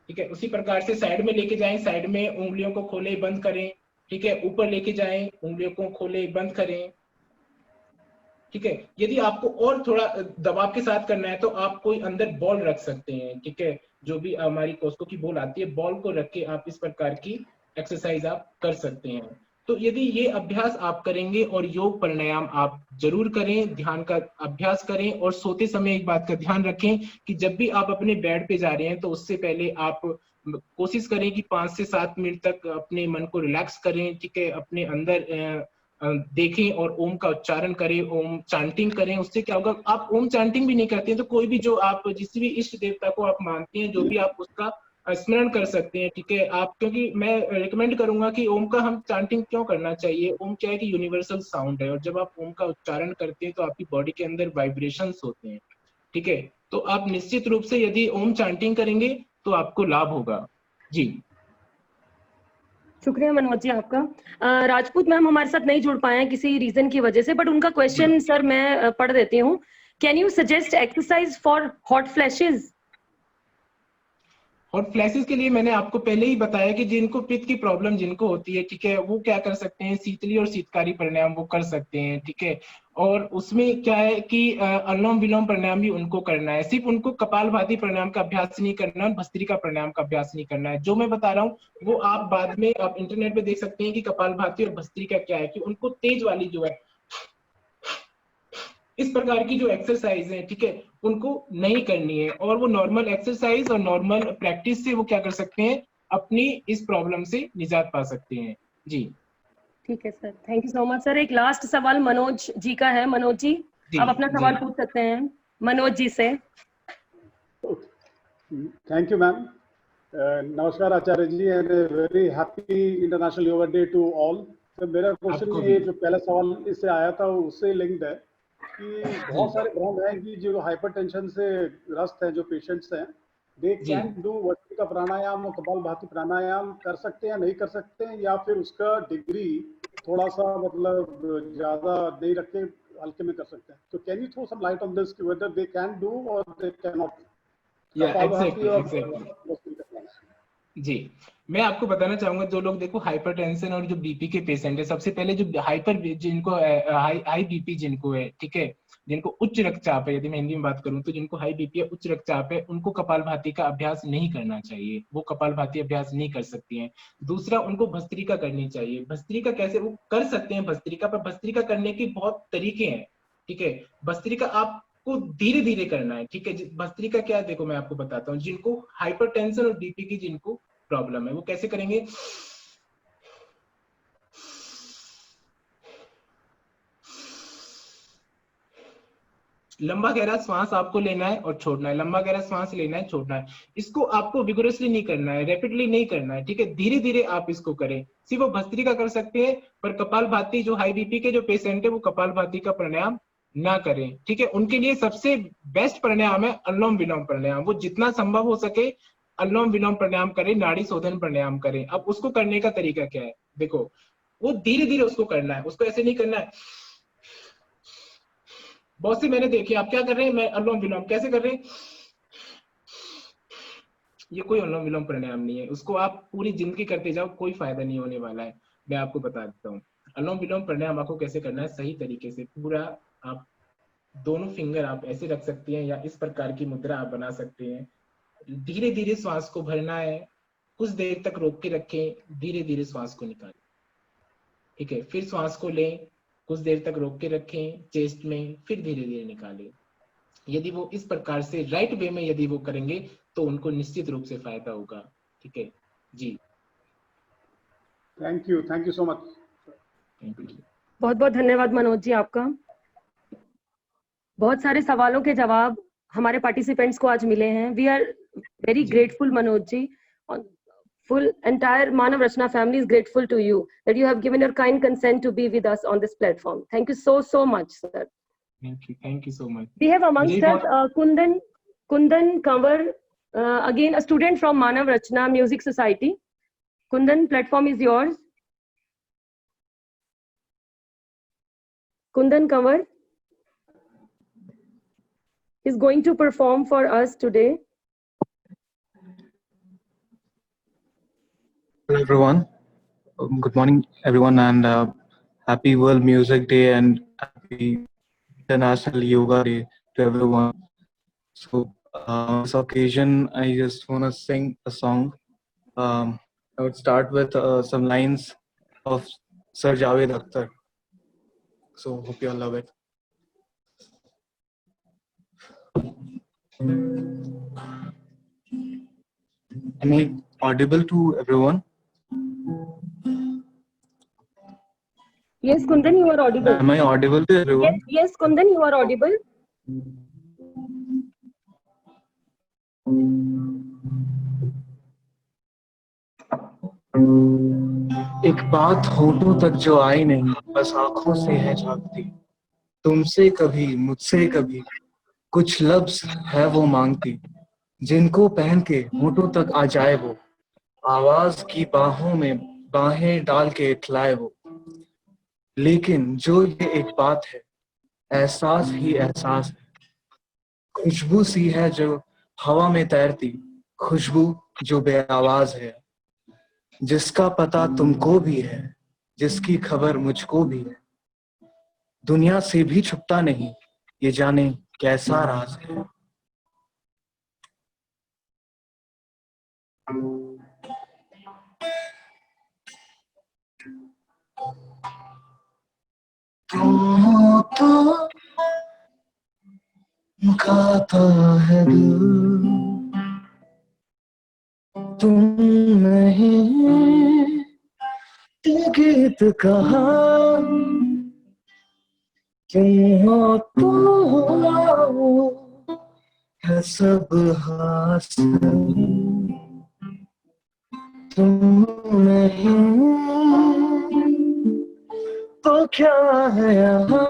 ठीक है। उसी प्रकार से साइड में लेके जाएं, साइड में उंगलियों को खोले बंद करें, ठीक है। ऊपर लेके जाएं, उंगलियों को खोले बंद करें, ठीक है। यदि आपको और थोड़ा दबाव के साथ करना है तो आप कोई अंदर बॉल रख सकते हैं, ठीक है। जो भी हमारी कोस्को की बॉल आती है, बॉल को रख के आप इस प्रकार की एक्सरसाइज आप कर सकते हैं। तो यदि ये अभ्यास आप करेंगे और योग प्राणायाम आप जरूर करें, ध्यान का अभ्यास करें, और सोते समय एक बात का ध्यान रखें कि जब भी आप अपने बेड पे जा रहे हैं तो उससे पहले आप कोशिश करें कि 5 से 7 मिनट तक अपने मन को रिलैक्स करें, ठीक है। अपने अंदर देखें और ओम का उच्चारण करें, ओम चांटिंग करें। उससे क्या होगा, आप ओम चांटिंग भी नहीं करते हैं तो कोई भी जो आप जिस भी इष्ट देवता को आप मानते हैं, जो भी आप उसका स्मरण कर सकते हैं, ठीक है आप। क्योंकि मैं रिकमेंड करूंगा कि ओम का हम चांटिंग क्यों करना चाहिए। ओम क्या है कि यूनिवर्सल साउंड है, और जब आप ओम का उच्चारण करते हैं तो आपकी बॉडी के अंदर वाइब्रेशंस होते हैं, ठीक है। तो आप निश्चित रूप से यदि ओम चांटिंग करेंगे तो आपको लाभ होगा। जी शुक्रिया मनोज जी आपका। राजपूत मैम हमारे साथ नहीं जुड़ पाए हैं किसी रीजन की वजह से, बट उनका क्वेश्चन सर मैं पढ़ देती हूँ। Can you suggest exercise for hot flashes? और फ्लैशेस के लिए मैंने आपको पहले ही बताया कि जिनको पित्त की प्रॉब्लम जिनको होती है, ठीक है, वो क्या कर सकते हैं, शीतली और शीतकारी प्राणायाम वो कर सकते हैं, ठीक है। और उसमें क्या है कि अनुलोम विलोम प्राणायाम भी उनको करना है। सिर्फ उनको कपालभाति प्राणायाम का अभ्यास नहीं करना है, भस्त्रिका प्राणायाम का अभ्यास नहीं करना है। जो मैं बता रहा हूँ वो आप बाद में आप इंटरनेट पे देख सकते हैं कि कपालभाति और भस्त्रिका क्या है, कि उनको तेज वाली जो है इस प्रकार की जो एक्सरसाइज है, ठीक है, उनको नहीं करनी है। और वो नॉर्मल एक्सरसाइज और नॉर्मल प्रैक्टिस से वो क्या कर सकते हैं, अपनी इस प्रॉब्लम से निजात पा सकते हैं। जी ठीक है sir, thank you so much sir. एक लास्ट सवाल मनोज जी का है। मनोज जी जी आप अपना सवाल जी पूछ सकते हैं मनोज जी से। Thank you, ma'am. नमस्कार Acharya ji, and very happy international yoga day to all. तो मेरा क्वेश्चन आपको ये भी। जो पहला सवाल इससे आया था उससे लिंक्ड है कि बहुत सारे भ्रम हैं कि जो हाइपरटेंशन से ग्रस्त हैं, जो पेशेंट्स हैं, दे जी कैन डू भस्त्रिका प्राणायाम और कपालभाति प्राणायाम कर सकते हैं, नहीं कर सकते हैं, या फिर उसका डिग्री थोड़ा सा मतलब ज्यादा नहीं रख के हल्के में कर सकते हैं। तो can you throw some light on this कि वेदर दे कैन डू और दे कैन नॉट या कपालभाति एग्जैक्टली और एग्जैक्टली भस्त्रिका प्राणायाम? जी मैं आपको बताना चाहूंगा, जो लोग देखो हाइपरटेंशन और जो बीपी के पेशेंट है, सबसे पहले जो हाइपर जिनको हाई बीपी जिनको है, ठीक है, जिनको उच्च रक्तचाप है, यदि मैं हिंदी में बात करूं तो जिनको हाई बीपी है, उच्च रक्तचाप है, उनको कपालभाति का अभ्यास नहीं करना चाहिए। वो कपालभाति अभ्यास नहीं कर सकती हैं। दूसरा, उनको भस्त्रिका करनी चाहिए। भस्त्रिका कैसे वो कर सकते हैं, भस्त्रिका पर भस्त्रिका करने के बहुत तरीके हैं, ठीक है। भस्त्रिका आपको धीरे धीरे करना है, ठीक है। भस्त्रिका क्या है, देखो मैं आपको बताता हूँ। जिनको हाइपरटेंशन और बीपी की जिनको प्रॉब्लम है वो कैसे करेंगे, लंबा गहरा श्वास आपको लेना है और छोड़ना है, लंबा गहरा श्वास लेना है, छोड़ना है। इसको आपको विगोरसली नहीं करना है, रैपिडली नहीं करना है, ठीक है। धीरे धीरे आप इसको करें। सिर्फ वो भस्त्रिका कर सकते हैं, पर कपालभाति जो हाई बीपी के जो पेशेंट है वो कपालभाति का प्राणायाम ना करें, ठीक है। उनके लिए सबसे बेस्ट प्राणायाम है अनुलोम विलोम प्राणायाम। वो जितना संभव हो सके अनुलोम विलोम प्राणायाम करें, नाड़ी शोधन प्राणायाम करें। अब उसको करने का तरीका क्या है, देखो वो धीरे धीरे उसको करना है, उसको ऐसे नहीं करना है। बहुत से मैंने देखे, आप क्या कर रहे हैं, मैं अनुलोम विलोम कैसे कर रहे हैं, ये कोई अनुलोम विलोम प्राणायाम नहीं है। उसको आप पूरी जिंदगी करते जाओ, कोई फायदा नहीं होने वाला है। मैं आपको बता देता हूँ अनुलोम विलोम प्राणायाम आपको कैसे करना है सही तरीके से। पूरा आप दोनों फिंगर आप ऐसे रख सकते हैं या इस प्रकार की मुद्रा आप बना सकते हैं। धीरे धीरे श्वास को भरना है, कुछ देर तक रोक के रखें, धीरे धीरे श्वास को निकालें, ठीक है। फिर श्वास को लें, कुछ देर तक रोक के रखें चेस्ट में, फिर धीरे धीरे निकालें। यदि वो इस प्रकार से राइट वे में यदि वो करेंगे तो उनको निश्चित रूप से फायदा होगा, ठीक है जी। Thank you so much. Thank you. बहुत बहुत धन्यवाद मनोज जी आपका। बहुत सारे सवालों के जवाब हमारे पार्टिसिपेंट्स को आज मिले हैं। We are very grateful Manoj ji. Full entire Manav Rachna family is grateful to you that you have given your kind consent to be with us on this platform. Thank you so much, sir. Thank you so much. We have amongst us Kundan Kanwar, again a student from Manav Rachna Music Society. Kundan, platform is yours. Kundan Kanwar is going to perform for us today. Hello everyone. Good morning everyone, and happy World Music Day and happy International Yoga Day to everyone. So on this occasion I just want to sing a song. I would start with some lines of Sir Javed Akhtar. So hope you all love it. Am I audible to everyone? Yes, Kundan, you are audible. Am I audible to everyone? Yes, Kundan, you are audible. एक बात होठों तक जो आई नहीं, बस आंखों से है झांकती। तुमसे कभी, मुझसे कभी, कुछ लफ्ज है वो मांगती, जिनको पहन के होठों तक आ जाए वो, आवाज की बाहों में बाहें डाल के इठलाए वो। लेकिन जो ये एक बात है, एहसास ही एहसास है, खुशबू सी है जो हवा में तैरती, खुशबू जो बेआवाज है, जिसका पता तुमको भी है, जिसकी खबर मुझको भी है, दुनिया से भी छुपता नहीं, ये जाने कैसा राज है। तुम हो तो गाता है दिल, तुम नहीं तो गीत कहा, तुम हो तो है सब हासिल, तुम नहीं तो क्या है यहाँ,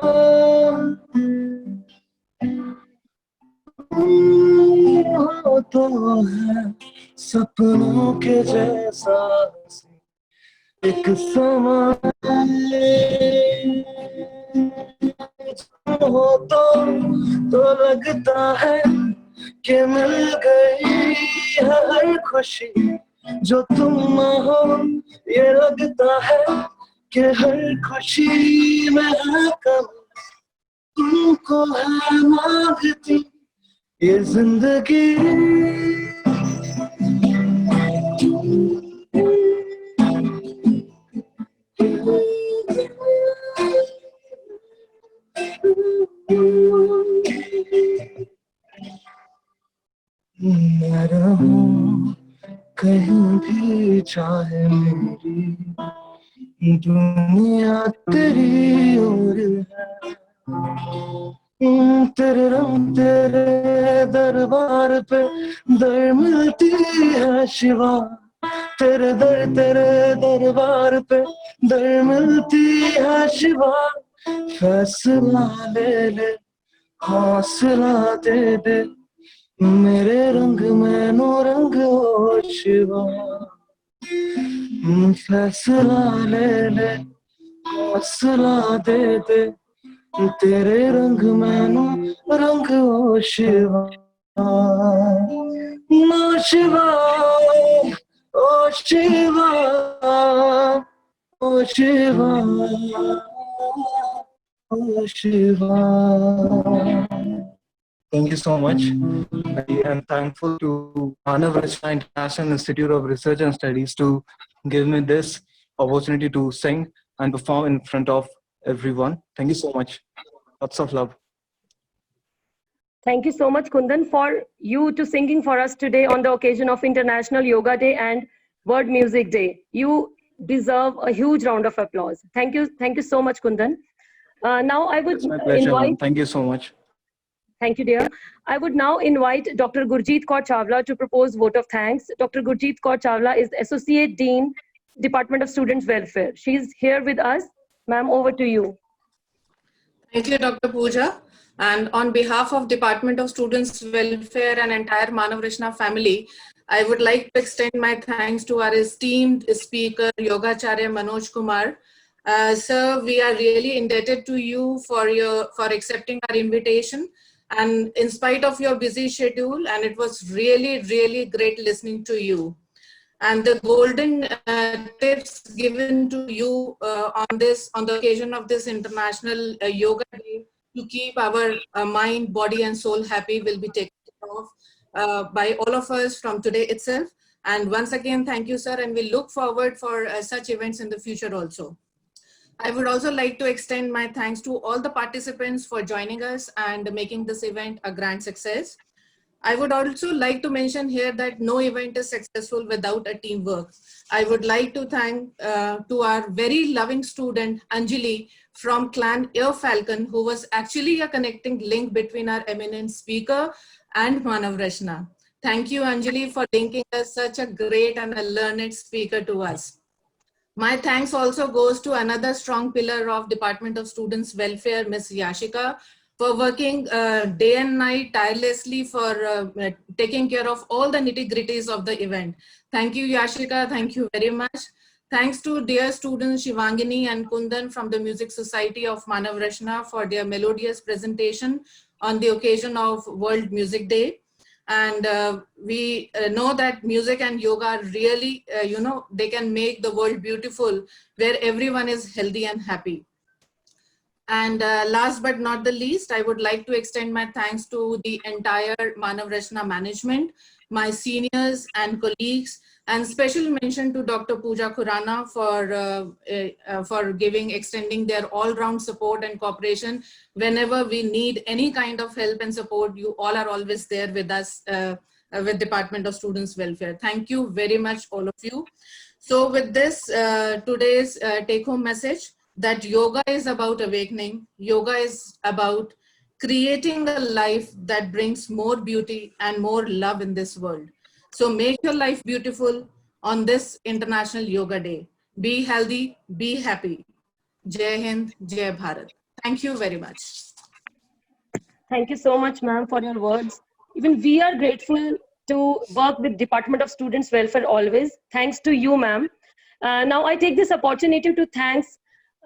हो तो है सपनों के जैसा एक समा, हो तो लगता है कि मिल गई है हर खुशी, जो तुम हो ये लगता है कि हर खुशी में है कम, तुमको है मांगती ये जिंदगी। मैं रहूं कहीं भी चाहे मेरी दुनिया तेरी ओर है, तेरे रंग तेरे दरबार पे दर मिलती है शिवा, तेरे दरबार पे दर मिलती है शिवा, फैसला ले ले हौसला दे दे, मेरे रंग में नो रंग हो शिवा, फैसला ले ले हौसला दे दे, तेरे रंग में नो रंग हो शिवा, नो शिवा, ओ शिवा, ओ शिवा, ओ Shiva. Thank you so much. I am thankful to Manav Rachna International Institute of Research and Studies to give me this opportunity to sing and perform in front of everyone. Thank you so much. Lots of love. Thank you so much, Kundan, for you to singing for us today on the occasion of International Yoga Day and World Music Day. You deserve a huge round of applause. Thank you so much, Kundan. Now I would It's my pleasure. invite. Thank you so much. Thank you, dear. I would now invite Dr. Gurjeet Kaur Chawla to propose vote of thanks. Dr. Gurjeet Kaur Chawla is Associate Dean, Department of Students Welfare. She is here with us. Ma'am, over to you. Thank you, Dr. Pooja. And on behalf of Department of Students Welfare and entire Manav Rachna family, I would like to extend my thanks to our esteemed speaker, Yogacharya Manoj Kumar. Sir, we are really indebted to you for accepting our invitation. And in spite of your busy schedule, and it was really, really great listening to you. And the golden tips given to you on the occasion of this International Yoga Day to keep our mind, body, and soul happy will be taken care of by all of us from today itself. And once again, thank you, sir, and we look forward for such events in the future also. I would also like to extend my thanks to all the participants for joining us and making this event a grand success. I would also like to mention here that no event is successful without a teamwork. I would like to thank to our very loving student Anjali from Clan Air Falcon, who was actually a connecting link between our eminent speaker and Manav Rachna. Thank you, Anjali, for linking us such a great and a learned speaker to us. My thanks also goes to another strong pillar of Department of Students Welfare, Ms. Yashika, for working day and night tirelessly for taking care of all the nitty-gritties of the event. Thank you, Yashika. Thank you very much. Thanks to dear students Shivangini and Kundan from the Music Society of Manav Rachna for their melodious presentation on the occasion of World Music Day. And we know that music and yoga are really, they can make the world beautiful, where everyone is healthy and happy. And last but not the least, I would like to extend my thanks to the entire Manav Rachna management, my seniors and colleagues, and special mention to Dr. Pooja Khurana for extending their all-round support and cooperation. Whenever we need any kind of help and support, you all are always there with us with Department of Students Welfare. Thank you very much, all of you. So with this, today's take-home message, that yoga is about awakening. Yoga is about creating a life that brings more beauty and more love in this world. So make your life beautiful on this International Yoga Day. Be healthy, be happy. Jai Hind, Jai Bharat. Thank you very much. Thank you so much, ma'am, for your words. Even we are grateful to work with Department of Students Welfare always. Thanks to you, ma'am. Now I take this opportunity to thank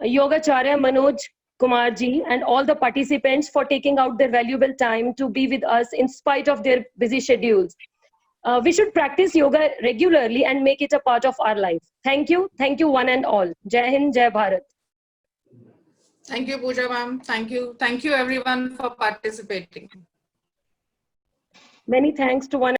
Yogacharya Manoj Kumar ji and all the participants for taking out their valuable time to be with us in spite of their busy schedules. We should practice yoga regularly and make it a part of our life. Thank you one and all. Jai Hind, Jai Bharat. Thank you, Pooja ma'am. Thank you everyone for participating. Many thanks to one